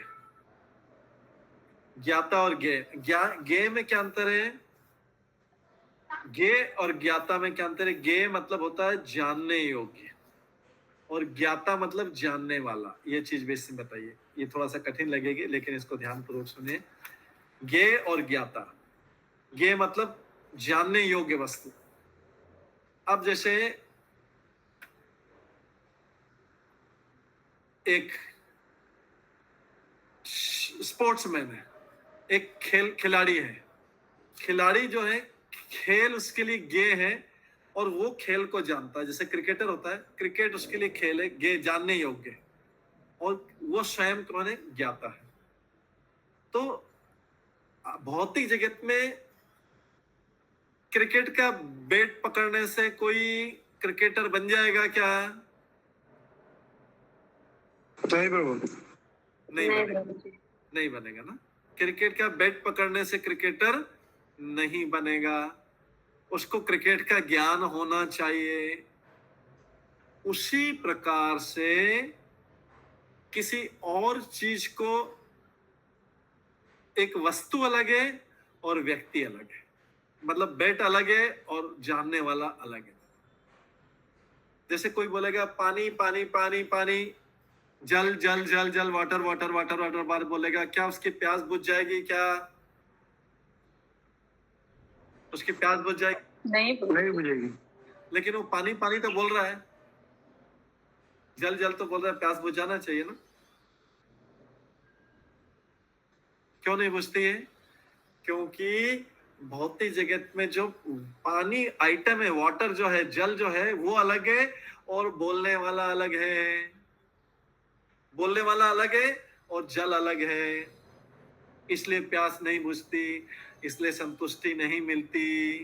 ज्ञाता और ज्ञेय, ज्ञेय में क्या अंतर है? ज्ञेय और ज्ञाता में क्या अंतर है? ज्ञेय मतलब होता है जानने योग्य और ज्ञाता मतलब जानने वाला। ये चीज बेसिक बताइए, ये थोड़ा सा कठिन लगेगी लेकिन इसको ध्यानपूर्वक सुनिए। ज्ञेय और ज्ञाता, ज्ञेय मतलब जानने योग्य वस्तु। अब जैसे एक स्पोर्ट्समैन है, एक खिलाड़ी है, खिलाड़ी जो है खेल उसके लिए ज्ञेय है और वो खेल को जानता है। जैसे क्रिकेटर होता है, क्रिकेट उसके लिए खेल है, ज्ञेय जानने योग्य है, और वो स्वयं कौन है? ज्ञाता है। तो भौतिक जगत में क्रिकेट का बैट पकड़ने से कोई क्रिकेटर बन जाएगा क्या? नहीं प्रभु, नहीं बनेगा ना। क्रिकेट का बैट पकड़ने से क्रिकेटर नहीं बनेगा, उसको क्रिकेट का ज्ञान होना चाहिए, उसी प्रकार से किसी और चीज को, एक वस्तु अलग है और व्यक्ति अलग है, मतलब बेट अलग है और जानने वाला अलग है। जैसे कोई बोलेगा पानी पानी पानी पानी, जल जल जल जल, वाटर वाटर वाटर वाटर, बार बोलेगा, क्या उसकी प्यास बुझ जाएगी? क्या उसकी प्यास बुझ जाएगी? नहीं बुझेगी। लेकिन वो पानी पानी तो बोल रहा है, जल जल तो बोल रहा है, प्यास बुझ जाना चाहिए ना। क्यों नहीं बुझती है? क्योंकि भौतिक जगत में जो पानी आइटम है, वाटर जो है, जल जो है, वो अलग है और बोलने वाला अलग है। बोलने वाला अलग है और जल अलग है। इसलिए प्यास नहीं बुझती, इसलिए संतुष्टि नहीं मिलती।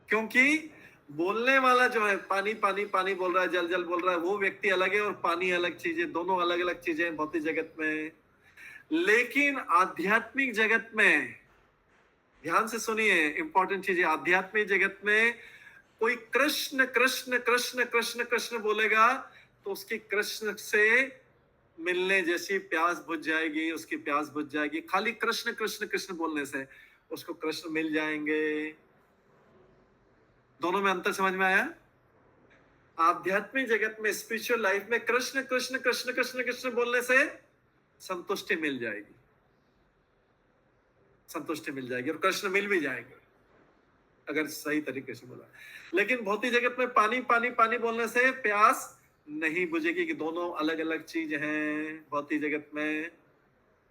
क्योंकि बोलने वाला जो है, पानी पानी पानी बोल रहा है, जल जल बोल रहा है, वो व्यक्ति अलग है और पानी अलग चीज है। दोनों अलग अलग चीजें हैं भौतिक जगत में। लेकिन आध्यात्मिक जगत में, ध्यान से सुनिए, इंपॉर्टेंट चीज है, आध्यात्मिक जगत में कोई कृष्ण कृष्ण कृष्ण कृष्ण कृष्ण बोलेगा तो उसकी कृष्ण से मिलने जैसी प्यास बुझ जाएगी, उसकी प्यास बुझ जाएगी। खाली कृष्ण कृष्ण कृष्ण बोलने से उसको कृष्ण मिल जाएंगे। दोनों में अंतर समझ में आया? आध्यात्मिक जगत में, स्पिरिचुअल लाइफ में कृष्ण कृष्ण कृष्ण कृष्ण कृष्ण बोलने से संतुष्टि मिल जाएगी, संतुष्टि मिल जाएगी और कृष्ण मिल भी जाएंगे अगर सही तरीके से बोला। लेकिन भौतिक जगत में पानी पानी पानी बोलने से प्यास नहीं बुझेगी, कि दोनों अलग अलग चीज हैं भौतिक जगत में।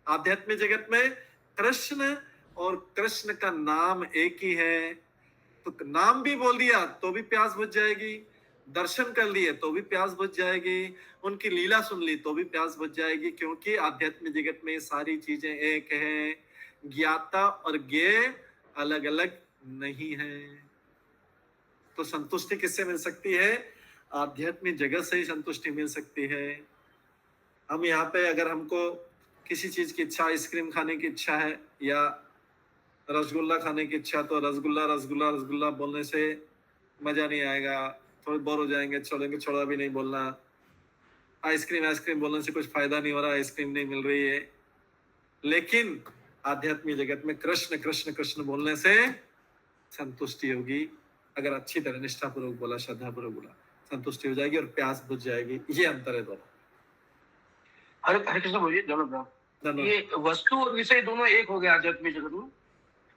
आध्यात्मिक जगत में कृष्ण और कृष्ण का नाम एक ही है, तो नाम भी बोल दिया तो भी प्यास बुझ जाएगी, दर्शन कर लिए तो भी प्यास बुझ जाएगी, उनकी लीला सुन ली तो भी प्यास बुझ जाएगी। क्योंकि आध्यात्मिक जगत में सारी चीजें एक हैं, ज्ञाता और ज्ञेय अलग अलग नहीं है। तो संतुष्टि किससे मिल सकती है? आध्यात्मिक जगत से ही संतुष्टि मिल सकती है। हम यहाँ पे अगर हमको किसी चीज की इच्छा, आइसक्रीम खाने की इच्छा है या रसगुल्ला खाने की इच्छा, तो रसगुल्ला रसगुल्ला रसगुल्ला बोलने से मजा नहीं आएगा, थोड़े बोर हो जाएंगे, छोड़ेंगे, छोड़ा भी नहीं बोलना। आइसक्रीम आइसक्रीम बोलने से कुछ फायदा नहीं हो रहा, आइसक्रीम नहीं मिल रही है। लेकिन आध्यात्मिक जगत में कृष्ण कृष्ण कृष्ण बोलने से संतुष्टि होगी। अगर अच्छी तरह निष्ठापूर्वक बोला, श्रद्धापूर्वक बोला, संतुष्टि हो जाएगी और प्यास बुझ जाएगी। ये अंतर है दोनों। हरे हरे कृष्ण बोलिए। दोनों ये वस्तु और विषय दोनों एक हो गया आध्यात्मिक जगत में।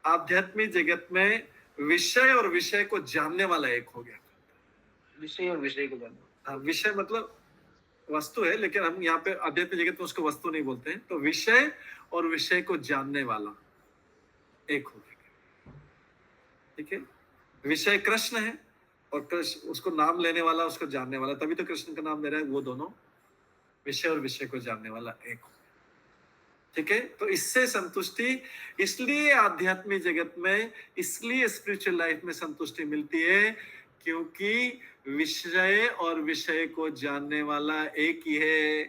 आध्यात्मिक जगत में विषय और विषय को जानने वाला एक हो गया। विषय और विषय को जानना, हाँ, विषय मतलब वस्तु है, लेकिन हम यहाँ पे आध्यात्मिक जगत में उसको वस्तु नहीं बोलते हैं। तो विषय और विषय को जानने वाला एक हो गया। ठीक है, विषय कृष्ण है और कृष्ण उसको नाम लेने वाला, उसको जानने वाला, तभी तो कृष्ण का नाम ले रहा है। वो दोनों विषय और विषय को जानने वाला एक हो। ठीक है, तो इससे संतुष्टि, इसलिए आध्यात्मिक जगत में, इसलिए स्पिरिचुअल लाइफ में संतुष्टि मिलती है, क्योंकि विषय और विषय को जानने वाला एक ही है।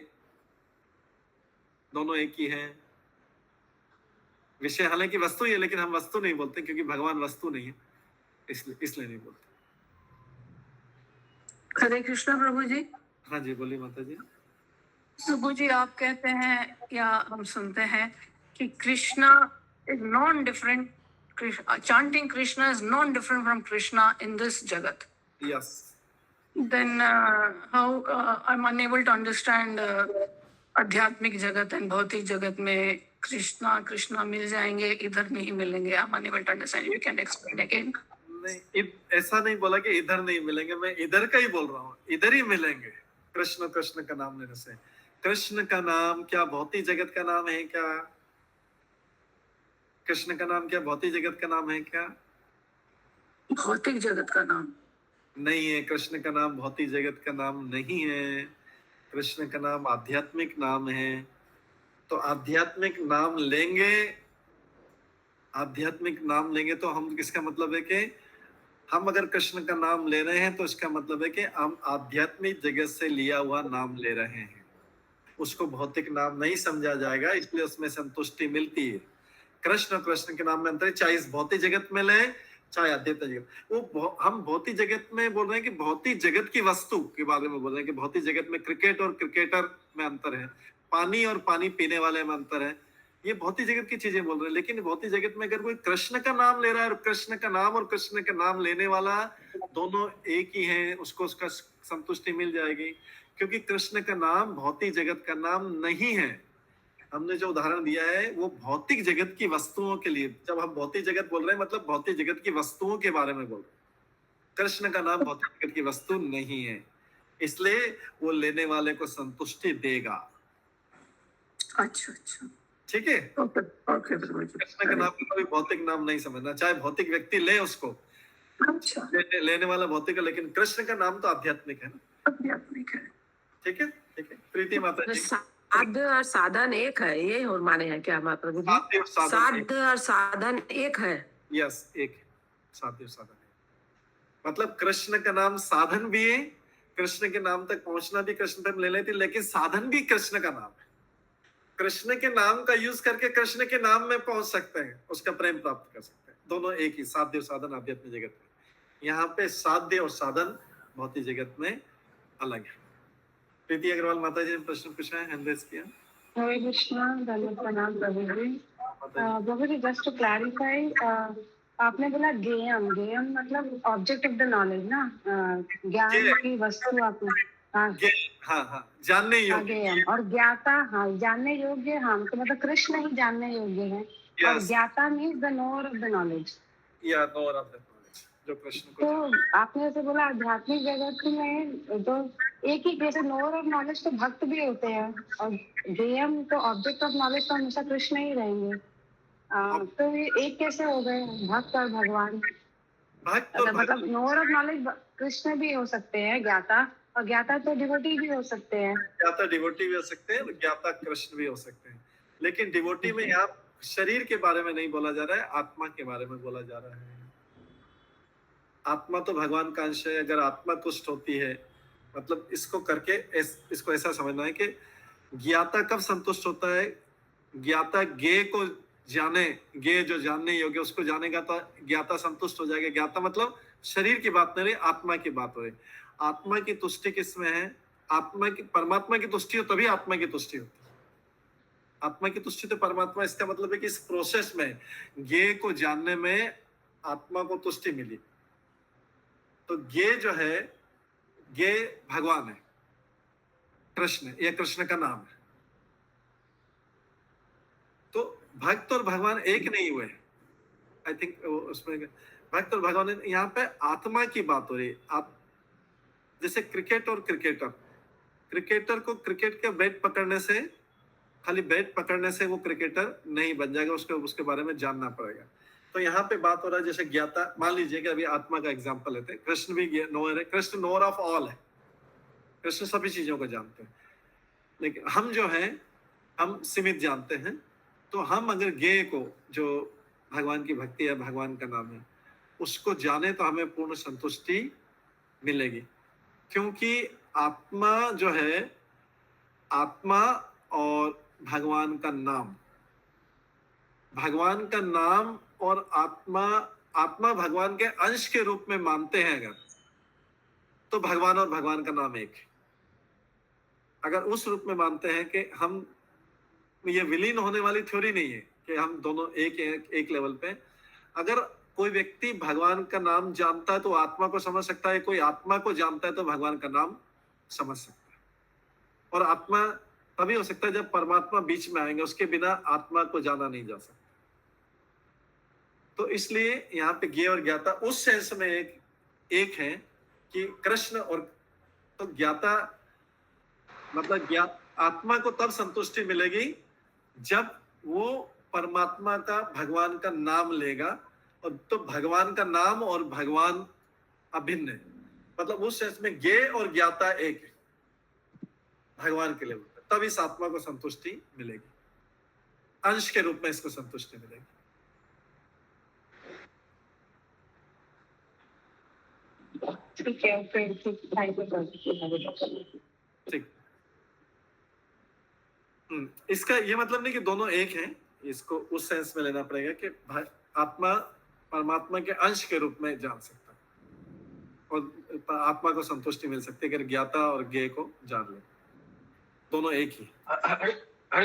दोनों एक ही हैं। विषय हालांकि वस्तु ही है, लेकिन हम वस्तु नहीं बोलते क्योंकि भगवान वस्तु नहीं है, इसलिए नहीं बोलते। हरे कृष्णा प्रभु जी। हाँ जी, बोलिए माता जी। प्रभु जी, आप कहते हैं या हम सुनते हैं कि Krishna is non different, chanting Krishna is non different from Krishna in this jagat. Yes. Then how I'm unable to understand आध्यात्मिक जगत एंड भौतिक जगत में कृष्णा कृष्णा मिल जाएंगे, इधर नहीं मिलेंगे। I'm unable to understand. You can explain again. नहीं, ऐसा नहीं बोला कि इधर नहीं मिलेंगे, मैं इधर का ही बोल रहा हूँ, इधर ही मिलेंगे। कृष्ण कृष्ण का नाम लेने से, कृष्ण का नाम क्या भौतिक जगत का नाम है क्या? कृष्ण का नाम क्या भौतिक जगत का नाम है क्या? भौतिक जगत का नाम नहीं है। कृष्ण का नाम भौतिक जगत का नाम नहीं है। कृष्ण का नाम आध्यात्मिक नाम है। तो आध्यात्मिक नाम लेंगे, आध्यात्मिक नाम लेंगे तो हम, इसका मतलब है कि हम अगर कृष्ण का नाम ले रहे हैं तो इसका मतलब है कि हम आध्यात्मिक जगत से लिया हुआ नाम ले रहे हैं। उसको भौतिक नाम नहीं समझा जाएगा, इसलिए उसमें संतुष्टि मिलती है। कृष्ण कृष्ण के नाम में अंतर है, चाहे इस भौतिक जगत में ले, चाहे आध्यात्मिक जगत, हम भौतिक जगत में बोल रहे हैं कि भौतिक जगत की वस्तु के बारे में बोल रहे हैं कि भौतिक जगत में क्रिकेट और क्रिकेटर में अंतर है, पानी और पानी पीने वाले में अंतर है, ये भौतिक जगत की चीजें बोल रहे हैं। लेकिन भौतिक जगत में अगर कोई कृष्ण का नाम ले रहा है और कृष्ण का नाम और कृष्ण का नाम लेने वाला दोनों एक ही हैं, उसको उसका संतुष्टि मिल जाएगी, क्योंकि कृष्ण का नाम भौतिक जगत का नाम नहीं है। हमने जो उदाहरण दिया है वो भौतिक जगत की वस्तुओं के लिए, जब हम भौतिक जगत बोल रहे हैं मतलब भौतिक जगत की वस्तुओं के बारे में बोल रहे हैं। कृष्ण का नाम भौतिक जगत की वस्तु नहीं है, इसलिए वो लेने वाले को संतुष्टि देगा। अच्छा अच्छा, ठीक है। ओके ओके प्रभु जी। कृष्ण का नाम को कभी भौतिक नाम नहीं समझना, चाहे भौतिक व्यक्ति ले उसको, अच्छा, लेने वाला भौतिक है, लेकिन कृष्ण का नाम तो आध्यात्मिक है ना, आध्यात्मिक है। ठीक है ठीक है। प्रीति माता जी, साध्य और साधन एक है, ये और माने हैं क्या हमारे प्रभु जी? साध्य और साधन एक है। यस, एक साध्य और साधन है। मतलब कृष्ण का नाम साधन भी है, कृष्ण के नाम तक पहुंचना भी कृष्ण तक ले लेती, लेकिन साधन भी कृष्ण का नाम है। कृष्ण के नाम का यूज करके कृष्ण के नाम में पहुंच सकते हैं, उसका प्रेम प्राप्त कर सकते हैं। दोनों एक ही, साध्य और साधन आध्यात्मिक जगत में। यहाँ पे साध्य और साधन भौतिक जगत में अलग है। प्रीति अग्रवाल माता जी ने प्रश्न पूछा है, हैंड रेज किया। हरे कृष्णा, धन्यवाद प्रणाम प्रभु जी। प्रभु जी, जस्ट टू क्लैरिफाई, आपने बोला गेयम, गेयम मतलब ऑब्जेक्ट ऑफ द नॉलेज ना, ज्ञान की वस्तु आपने, हाँ, जानने योग्य। और ज्ञाता, हाँ जानने योग्य, हाँ तो मतलब कृष्ण ही जानने योग्य है। और ज्ञाता means the knower of the knowledge, या नोअर ऑफ द नॉलेज, जो कृष्ण को। तो आपने जैसे बोला आध्यात्मिक जगत में तो एक ही, जैसे नोअर ऑफ नॉलेज तो भक्त भी होते हैं, और गेयम तो ऑब्जेक्ट ऑफ नॉलेज तो हमेशा कृष्ण ही रहेंगे। तो ये एक कैसे हो गए, भक्त और भगवान? मतलब नोअर ऑफ नॉलेज कृष्ण भी हो सकते हैं, ज्ञाता, और ज्ञाता तो डिवोटी भी हो सकते हैं। ज्ञाता डिवोटी भी हो सकते हैं, ज्ञाता कृष्ण भी हो सकते हैं। लेकिन डिवोटी में यहाँ शरीर के बारे में नहीं बोला जा रहा है, आत्मा के बारे में बोला जा रहा है। आत्मा तो भगवान का अंश है। अगर आत्मा तुष्ट होती है, मतलब इसको करके इसको ऐसा समझना है कि ज्ञाता कब संतुष्ट होता है? ज्ञाता ज्ञेय को जाने, ज्ञेय जो जानने योग्य उसको जानेगा तो ज्ञाता संतुष्ट हो जाएगा। ज्ञाता मतलब शरीर की बात नहीं रही, आत्मा की बात हो रही। आत्मा की तुष्टि किसमें है? आत्मा की, परमात्मा की तुष्टि हो तभी आत्मा की तुष्टि होती है। आत्मा की तुष्टि तो परमात्मा, इसका मतलब है कि इस प्रोसेस में ज्ञेय को जानने में आत्मा को तुष्टि मिली। तो ज्ञेय जो है, ज्ञेय भगवान है, कृष्ण, यह कृष्ण का नाम है। तो भक्त और भगवान एक नहीं हुए। आई थिंक उसमें भक्त और भगवान, यहाँ पे आत्मा की बात हो रही है। जैसे क्रिकेट और क्रिकेटर, क्रिकेटर को क्रिकेट के बैट पकड़ने से, खाली बैट पकड़ने से वो क्रिकेटर नहीं बन जाएगा, उसके बारे में जानना पड़ेगा। तो यहाँ पे बात हो रहा है जैसे ज्ञाता, मान लीजिए कि अभी आत्मा का एग्जांपल लेते हैं, कृष्ण भी नोअर है, कृष्ण नोअर ऑफ ऑल है, कृष्ण सभी चीजों को जानते हैं। लेकिन हम जो हैं, हम सीमित जानते हैं। तो हम अगर ज्ञेय को, जो भगवान की भक्ति है, भगवान का नाम है, उसको जाने तो हमें पूर्ण संतुष्टि मिलेगी। क्योंकि आत्मा जो है, आत्मा और भगवान का नाम, भगवान का नाम और आत्मा, आत्मा भगवान के अंश के रूप में मानते हैं अगर, तो भगवान और भगवान का नाम एक है। अगर उस रूप में मानते हैं कि हम, ये विलीन होने वाली थ्योरी नहीं है कि हम दोनों एक लेवल पे। अगर कोई व्यक्ति भगवान का नाम जानता है तो आत्मा को समझ सकता है, कोई आत्मा को जानता है तो भगवान का नाम समझ सकता है। और आत्मा तभी हो सकता है जब परमात्मा बीच में आएंगे, उसके बिना आत्मा को जाना नहीं जा सकता। तो इसलिए यहाँ पे ज्ञेय और ज्ञाता उस सेंस में एक है कि कृष्ण और, तो ज्ञाता मतलब आत्मा को तब संतुष्टि मिलेगी जब वो परमात्मा का, भगवान का नाम लेगा। और तो भगवान का नाम और भगवान अभिन्न है, मतलब उस सेंस में ज्ञेय और ज्ञाता एक है भगवान के लेवल पर, तब इस आत्मा को संतुष्टि मिलेगी, अंश के रूप में इसको संतुष्टि मिलेगी। ठीक है, फिर ठीक। इसका ये मतलब नहीं कि दोनों एक हैं, इसको उस सेंस में लेना पड़ेगा कि आत्मा परमात्मा के अंश के रूप में जान सकता है और आत्मा को संतुष्टि मिल सकती है अगर ज्ञाता और ज्ञेय को जान ले, दोनों एक ही। हरे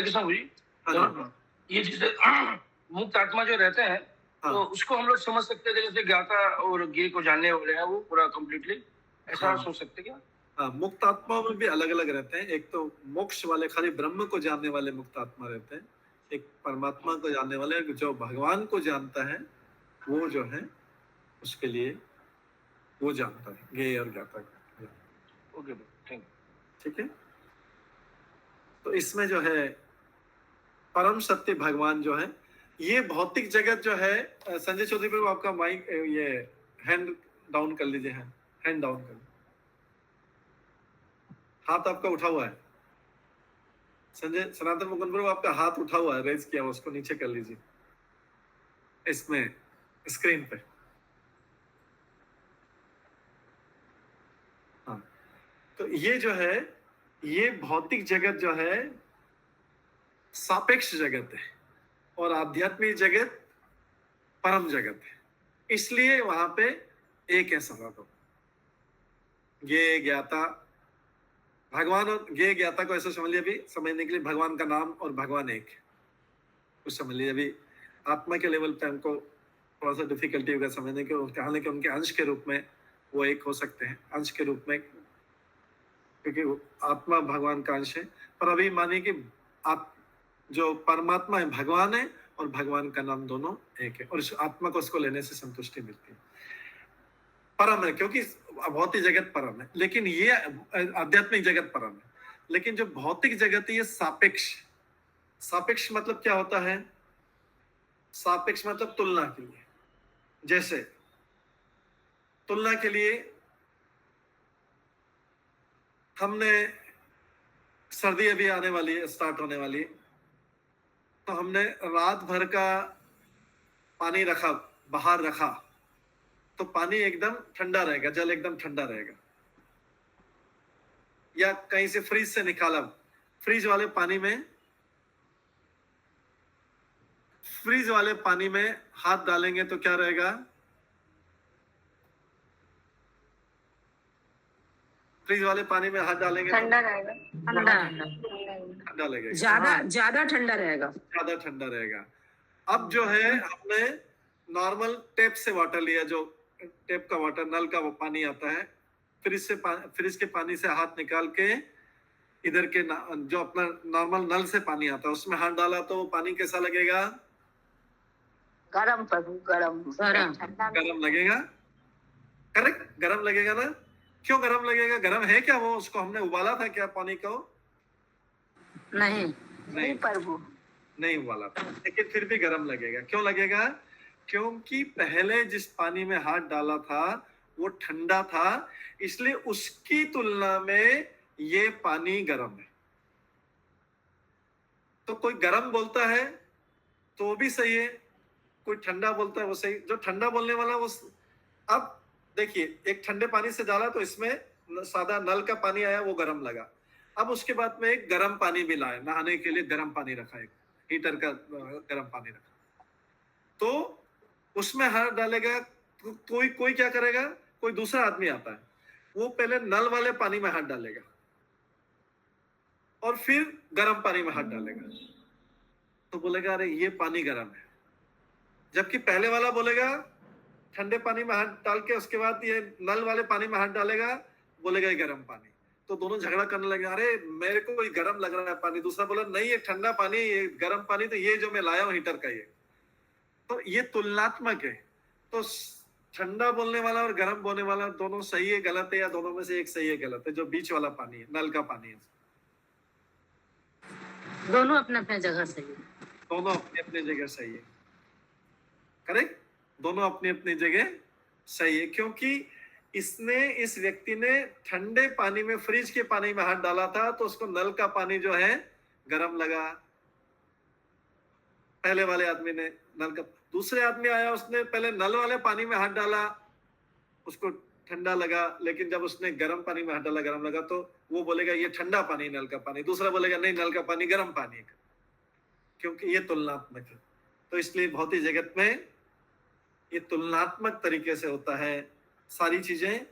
कृष्ण गुरु जी, हाँ ये जैसे मुक्त आत्मा जो रहते हैं तो उसको हम लोग समझ सकते थे जैसे ज्ञाता और ज्ञेय को जानने वाले हैं, वो पूरा कंप्लीटली ऐसा सोच सकते क्या? हाँ, मुक्त आत्मा में भी अलग अलग रहते हैं। एक तो मोक्ष वाले खाली ब्रह्म को जानने वाले मुक्त आत्मा रहते हैं, एक परमात्मा को जानने वाले जो भगवान को जानता है वो जो है उसके लिए वो जानता है ज्ञेय और ज्ञाता को। ओके, ठीक है। तो इसमें जो है परम सत्य भगवान जो है, ये भौतिक जगत जो है, संजय चौधरी प्रभु आपका माइक ये हैंड डाउन कर लीजिए, हैंड डाउन कर, हाथ आपका उठा हुआ है। संजय सनातन मुकुंद प्रभु आपका हाथ उठा हुआ है, रेज किया, उसको नीचे कर लीजिए इसमें स्क्रीन पे। हाँ, तो ये जो है ये भौतिक जगत जो है सापेक्ष जगत है और आध्यात्मिक जगत परम जगत है, इसलिए वहां पे एक है सनातन। ये ज्ञाता भगवान और ज्ञेय ज्ञाता को ऐसे समझ लिया, अभी समझने के लिए भगवान का नाम और भगवान एक है, कुछ समझ लिया। अभी आत्मा के लेवल पे हमको थोड़ा सा डिफिकल्टी होगा समझने के, हालांकि उनके अंश के रूप में वो एक हो सकते हैं, अंश के रूप में, क्योंकि आत्मा भगवान का अंश है। पर अभी मानिए कि आप जो परमात्मा है भगवान है और भगवान का नाम दोनों एक है, और इस आत्मा को उसको लेने से संतुष्टि मिलती है, परम है, क्योंकि भौतिक जगत परम है, लेकिन ये आध्यात्मिक जगत परम है। लेकिन जो भौतिक जगत है ये सापेक्ष, सापेक्ष मतलब क्या होता है? सापेक्ष मतलब तुलना के लिए। जैसे तुलना के लिए हमने सर्दी अभी आने वाली है, स्टार्ट होने वाली है, तो हमने रात भर का पानी रखा, बाहर रखा, तो पानी एकदम ठंडा रहेगा, जल एकदम ठंडा रहेगा। या कहीं से फ्रिज से निकाला, फ्रिज वाले पानी में हाथ डालेंगे तो क्या रहेगा? फ्रिज वाले पानी में हाथ डालेंगे ठंडा रहेगा, ठंडा लगेगा, ज्यादा ठंडा रहेगा, ज्यादा ठंडा रहेगा। अब जो है हमने नॉर्मल टेप से वाटर लिया, जो टेप का वाटर, नल का वो पानी आता है, फ्रिज के पानी से हाथ निकाल के इधर के जो अपना नॉर्मल नल से पानी आता है उसमें हाथ डाला तो वो पानी कैसा लगेगा? गरम प्रभु, गरम लगेगा। करेक्ट, गरम लगेगा ना? क्यों गरम लगेगा? गरम है क्या वो? उसको हमने उबाला था क्या पानी को? नहीं प्रभु, नहीं उबाला था, लेकिन फिर भी गरम लगेगा। क्यों लगेगा? क्योंकि पहले जिस पानी में हाथ डाला था वो ठंडा था, इसलिए उसकी तुलना में ये पानी गर्म है। तो कोई गर्म बोलता है तो वो भी सही है, कोई ठंडा बोलता है वो सही। जो ठंडा बोलने वाला वो, अब देखिए एक ठंडे पानी से डाला तो इसमें सादा नल का पानी आया, वो गर्म लगा। अब उसके बाद में एक गर्म पानी भी लाया, नहाने के लिए गर्म पानी रखा, एक हीटर का गर्म पानी रखा, तो उसमें हाथ डालेगा तो कोई क्या करेगा? कोई दूसरा आदमी आता है, वो पहले नल वाले पानी में हाथ डालेगा और फिर गर्म पानी में हाथ डालेगा, तो बोलेगा अरे ये पानी गर्म है। जबकि पहले वाला बोलेगा ठंडे पानी में हाथ डाल के उसके बाद ये नल वाले पानी में हाथ डालेगा, बोलेगा ये गर्म पानी। तो दोनों झगड़ा करने लगे, अरे मेरे को कोई गर्म लग रहा है पानी, दूसरा बोला नहीं ये ठंडा पानी, ये गर्म पानी, तो ये जो मैं लाया हूं हीटर का, ये तो ये तुलनात्मक है। तो ठंडा बोलने वाला और गर्म बोलने वाला दोनों सही है गलत है, या दोनों में से एक सही है गलत है? जो बीच वाला पानी है, नल का पानी है, दोनों अपने अपने जगह सही है, दोनों अपनी अपनी जगह सही है। करेक्ट, दोनों अपनी अपनी जगह सही है, क्योंकि इस व्यक्ति ने ठंडे पानी में, फ्रिज के पानी में हाथ डाला था तो उसको नल का पानी जो है गर्म लगा, पहले वाले आदमी ने नल का। दूसरे आदमी आया, उसने पहले नल वाले पानी में हाथ डाला, उसको ठंडा लगा, लेकिन जब उसने गर्म पानी में हाथ डाला गर्म लगा, तो वो बोलेगा ये ठंडा पानी, नल का पानी। दूसरा बोलेगा नहीं नल का पानी गर्म पानी है, क्योंकि ये तुलनात्मक है। तो इसलिए भौतिक जगत में ये तुलनात्मक तरीके से होता है सारी चीजें।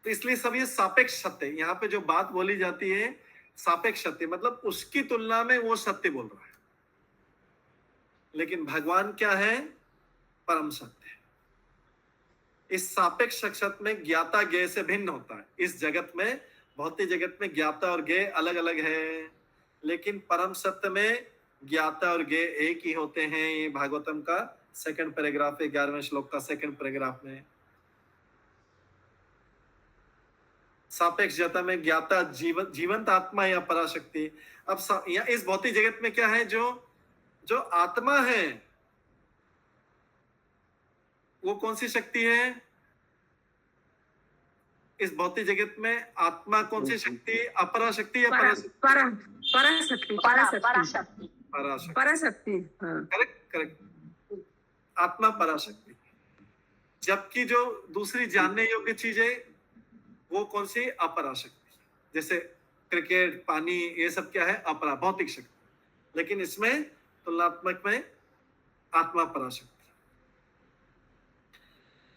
तो इसलिए सब ये सापेक्ष सत्य, यहाँ पे जो बात बोली जाती है सापेक्ष सत्य, मतलब उसकी तुलना में वो सत्य बोल रहा है। लेकिन भगवान क्या है? परम सत्य है। इस सापेक्ष सत्य में ज्ञाता ज्ञेय से भिन्न होता है। इस जगत में, भौतिक जगत में ज्ञाता और ज्ञेय अलग अलग है, लेकिन परम सत्य में ज्ञाता और ज्ञेय एक ही होते हैं। ये भागवतम का 2nd पैराग्राफ है, 11वें श्लोक का 2nd पैराग्राफ में। सापेक्ष जगत में ज्ञाता जीवंत आत्मा या पराशक्ति। अब यहाँ इस भौतिक जगत में क्या है? जो आत्मा है वो कौन सी शक्ति है? इस भौतिक जगत में आत्मा कौन सी शक्ति? अपराशक्ति या पराशक्ति? पराशक्ति। करेक्ट। आत्मा पराशक्ति। जबकि जो दूसरी जानने योग्य चीज है वो कौन सी? अपराशक्ति। जैसे क्रिकेट, पानी, ये सब क्या है? अपरा, भौतिक शक्ति। लेकिन इसमें तुलनात्मक में आत्मा पराशक्ति।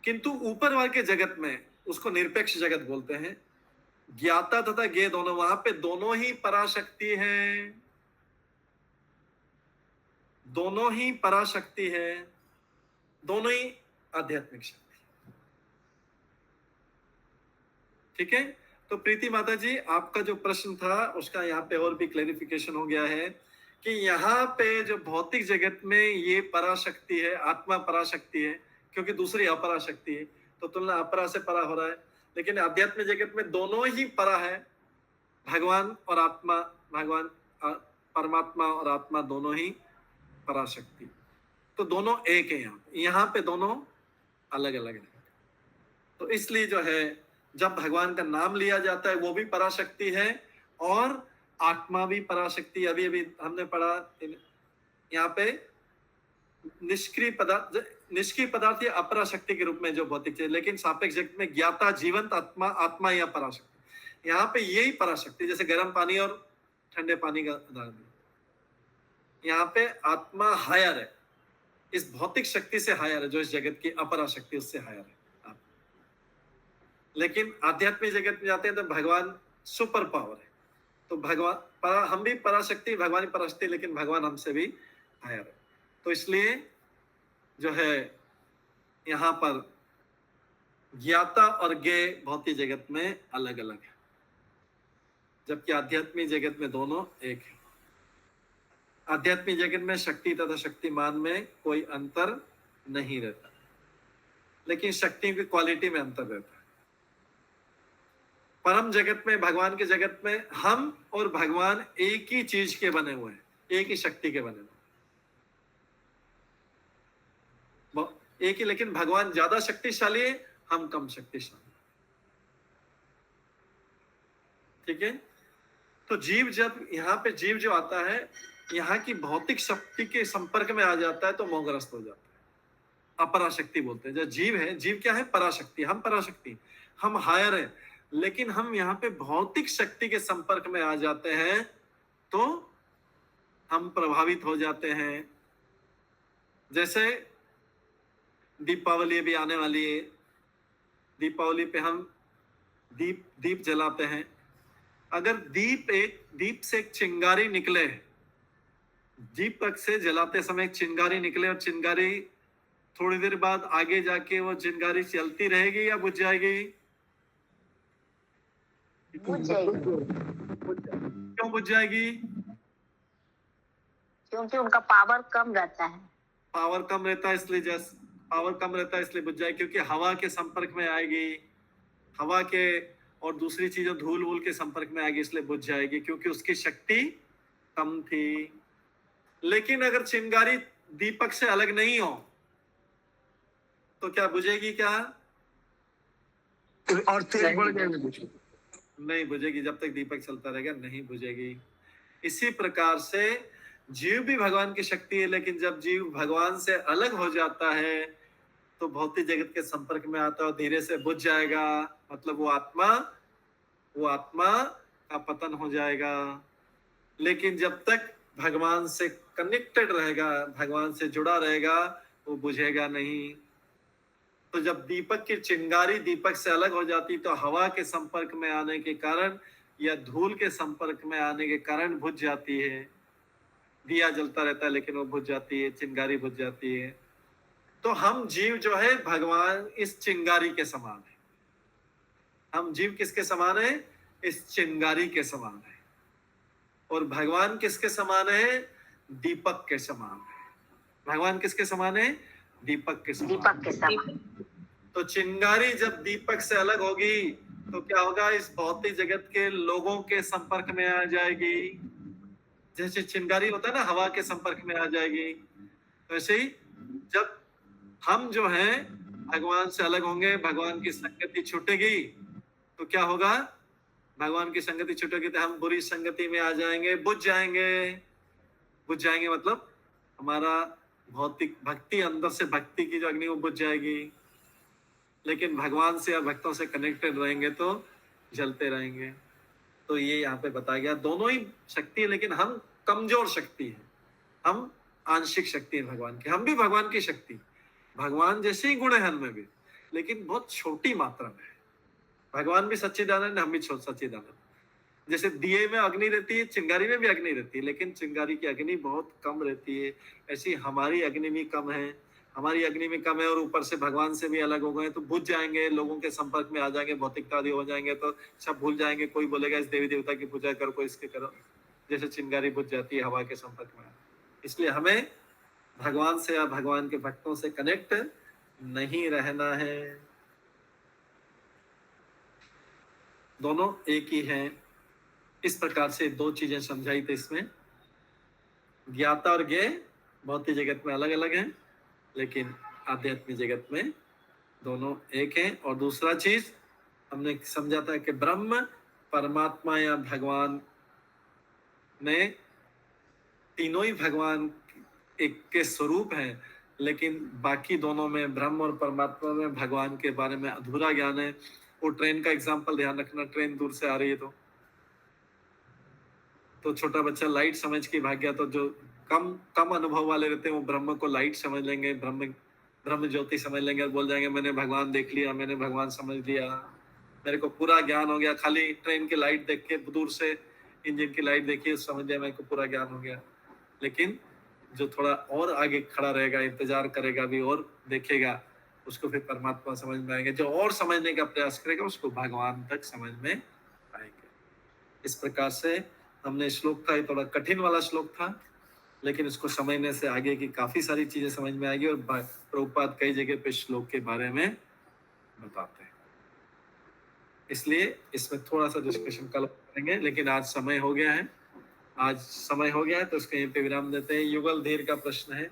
किंतु ऊपर वाले के जगत में उसको निरपेक्ष जगत बोलते हैं। ज्ञाता तथा ज्ञेय दोनों, वहां पे दोनों ही पराशक्ति है, दोनों ही पराशक्ति है, दोनों ही आध्यात्मिक शक्ति। ठीक है, तो प्रीति माता जी, आपका जो प्रश्न था उसका यहाँ पे और भी क्लैरिफिकेशन हो गया है कि यहाँ पे जो भौतिक जगत में ये पराशक्ति है, आत्मा पराशक्ति है, क्योंकि दूसरी अपराशक्ति है, तो तुलना अपरा से परा हो रहा है। लेकिन आध्यात्मिक जगत में दोनों ही परा है, भगवान और आत्मा, भगवान परमात्मा और आत्मा दोनों ही पराशक्ति। तो दोनों एक है। यहाँ पे दोनों अलग अलग है। तो इसलिए जो है जब भगवान का नाम लिया जाता है वो भी पराशक्ति है और आत्मा भी पराशक्ति। अभी अभी हमने पढ़ा यहाँ पे निष्क्रिय पदार्थ या अपराशक्ति के रूप में जो भौतिक है, लेकिन सापेक्ष जगत में ज्ञाता जीवंत आत्मा, आत्मा या पराशक्ति। यहाँ पे यही पराशक्ति, जैसे गर्म पानी और ठंडे पानी का उदाहरण। यहाँ पे आत्मा हायर है, इस भौतिक शक्ति से हायर है, जो इस जगत की अपराशक्ति उससे हायर है। लेकिन आध्यात्मिक जगत में जाते हैं तो भगवान सुपर पावर है। तो भगवान हम भी पराशक्ति, भगवान पराशक्ति, लेकिन भगवान हमसे भी हायर है। तो इसलिए जो है यहाँ पर ज्ञाता और ज्ञेय भौतिक जगत में अलग अलग है, जबकि आध्यात्मिक जगत में दोनों एक है। आध्यात्मिक जगत में शक्ति तथा शक्तिमान में कोई अंतर नहीं रहता, लेकिन शक्ति की क्वालिटी में अंतर रहता है। परम जगत में, भगवान के जगत में हम और भगवान एक ही चीज के बने हुए हैं, एक ही शक्ति के बने हुए, एक ही। लेकिन भगवान ज्यादा शक्तिशाली है, हम कम शक्तिशाली। ठीक है, तो जीव जब यहाँ पे जीव जो आता है यहाँ की भौतिक शक्ति के संपर्क में आ जाता है तो मोहग्रस्त हो जाता है। अपराशक्ति बोलते हैं। जो जीव है, जीव क्या है? पराशक्ति। हम पराशक्ति, हम हायर है, लेकिन हम यहाँ पे भौतिक शक्ति के संपर्क में आ जाते हैं तो हम प्रभावित हो जाते हैं। जैसे दीपावली भी आने वाली है, दीपावली पे हम दीप जलाते हैं। अगर दीप से एक चिंगारी निकले, दीपक से जलाते समय एक चिंगारी निकले और चिंगारी थोड़ी देर बाद आगे जाके वो चिंगारी चलती रहेगी या बुझ जाएगी? बुझ जाएगी। क्यों बुझ जाएगी? क्योंकि उनका पावर कम रहता है। पावर कम रहता है इसलिए पावर कम रहता है इसलिए बुझ जाएगी, क्योंकि हवा के संपर्क में आएगी, हवा के और दूसरी चीजों धूल वूल के संपर्क में आएगी, इसलिए बुझ जाएगी, क्योंकि उसकी शक्ति कम थी। लेकिन अगर चिंगारी दीपक से अलग नहीं हो तो क्या बुझेगी? क्या और तेज बढ़ जाएगा? नहीं बुझेगी। जब तक दीपक चलता रहेगा नहीं बुझेगी। इसी प्रकार से जीव भी भगवान की शक्ति है, लेकिन जब जीव भगवान से अलग हो जाता है तो भौतिक जगत के संपर्क में आता है और धीरे से बुझ जाएगा। मतलब वो आत्मा का पतन हो जाएगा। लेकिन जब तक भगवान से कनेक्टेड रहेगा, भगवान से जुड़ा रहेगा, वो बुझेगा नहीं। तो जब दीपक की चिंगारी दीपक से अलग हो जाती तो हवा के संपर्क में आने के कारण या धूल के संपर्क में आने के कारण बुझ जाती है। दिया जलता रहता है लेकिन वो बुझ जाती है, चिंगारी बुझ जाती है। तो हम जीव जो है भगवान इस चिंगारी के समान है। हम जीव किसके समान है? इस चिंगारी के समान है। और भगवान किसके समान है? दीपक के समान है। भगवान किसके समान है? दीपक के समान। दीपक के समान। तो चिंगारी जब दीपक से अलग होगी तो क्या होगा? इस भौतिक जगत के लोगों के संपर्क में आ जाएगी। जैसे चिंगारी होता है ना, हवा के संपर्क में आ जाएगी। वैसे ही जब हम जो हैं भगवान से अलग होंगे, भगवान की संगति छूटेगी तो क्या होगा? भगवान की संगति छूटेगी तो हम बुरी संगति में आ जाएंगे, बुझ जाएंगे। बुझ जाएंगे मतलब हमारा भौतिक भक्ति, अंदर से भक्ति की जो अग्नि वो बुझ जाएगी। लेकिन भगवान से या भक्तों से कनेक्टेड रहेंगे तो जलते रहेंगे। तो ये यहाँ पे बताया गया, दोनों ही शक्ति है लेकिन हम कमजोर शक्ति है, हम आंशिक शक्ति है भगवान की। हम भी भगवान की शक्ति, भगवान जैसे ही गुण है हमें भी, लेकिन बहुत छोटी मात्रा में। भगवान भी सच्चिदानंद, हम भी सच्चिदानंद। जैसे दिए में अग्नि रहती है, चिंगारी में भी अग्नि रहती है, लेकिन चिंगारी की अग्नि बहुत कम रहती है। ऐसी हमारी अग्नि भी कम है, हमारी अग्नि में कम है। और ऊपर से भगवान से भी अलग हो गए तो बुझ जाएंगे, लोगों के संपर्क में आ जाएंगे, भौतिकतादी हो जाएंगे तो सब भूल जाएंगे। कोई बोलेगा इस देवी देवता की पूजा करो, कोई इसके करो, जैसे चिंगारी बुझ जाती है हवा के संपर्क में। इसलिए हमें भगवान से या भगवान के भक्तों से कनेक्ट नहीं रहना है। दोनों एक ही हैं। इस प्रकार से दो चीजें समझाई थी इसमें। ज्ञाता और ज्ञेय भौतिक जगत में अलग अलग हैं, लेकिन आध्यात्मिक जगत में दोनों एक हैं। और दूसरा चीज हमने समझा था कि ब्रह्म, परमात्मा या भगवान में तीनों ही भगवान एक के स्वरूप हैं, लेकिन बाकी दोनों में, ब्रह्म और परमात्मा में, भगवान के बारे में अधूरा ज्ञान है। वो ट्रेन का एग्जाम्पल ध्यान रखना, ट्रेन दूर से आ रही है तो छोटा बच्चा लाइट समझ के भाग गया, तो जो कम अनुभव वाले रहते हैं वो ब्रह्म को लाइट समझ लेंगे, ब्रह्म ज्योति समझ लेंगे और बोल जाएंगे मैंने भगवान देख लिया, मैंने भगवान समझ लिया, मेरे को पूरा ज्ञान हो गया। खाली ट्रेन की लाइट देख के, दूर से इंजन की लाइट देखी, समझ लिया मेरे को पूरा ज्ञान हो गया। लेकिन जो थोड़ा और आगे खड़ा रहेगा, इंतजार करेगा भी और देखेगा, उसको फिर परमात्मा समझ में आएंगे। जो और समझने का प्रयास करेगा उसको भगवान तक समझ में आएंगे। इस प्रकार से हमने श्लोक था, ये थोड़ा कठिन वाला श्लोक था, लेकिन इसको समझने से आगे की काफी सारी चीजें समझ में आएगी। और प्रभुपाद कई जगह पे श्लोक के बारे में बताते हैं, इसलिए इसमें थोड़ा सा डिस्कशन कल करेंगे। लेकिन आज समय हो गया है तो इसके यहीं पे विराम देते हैं। युगल धीर का प्रश्न है।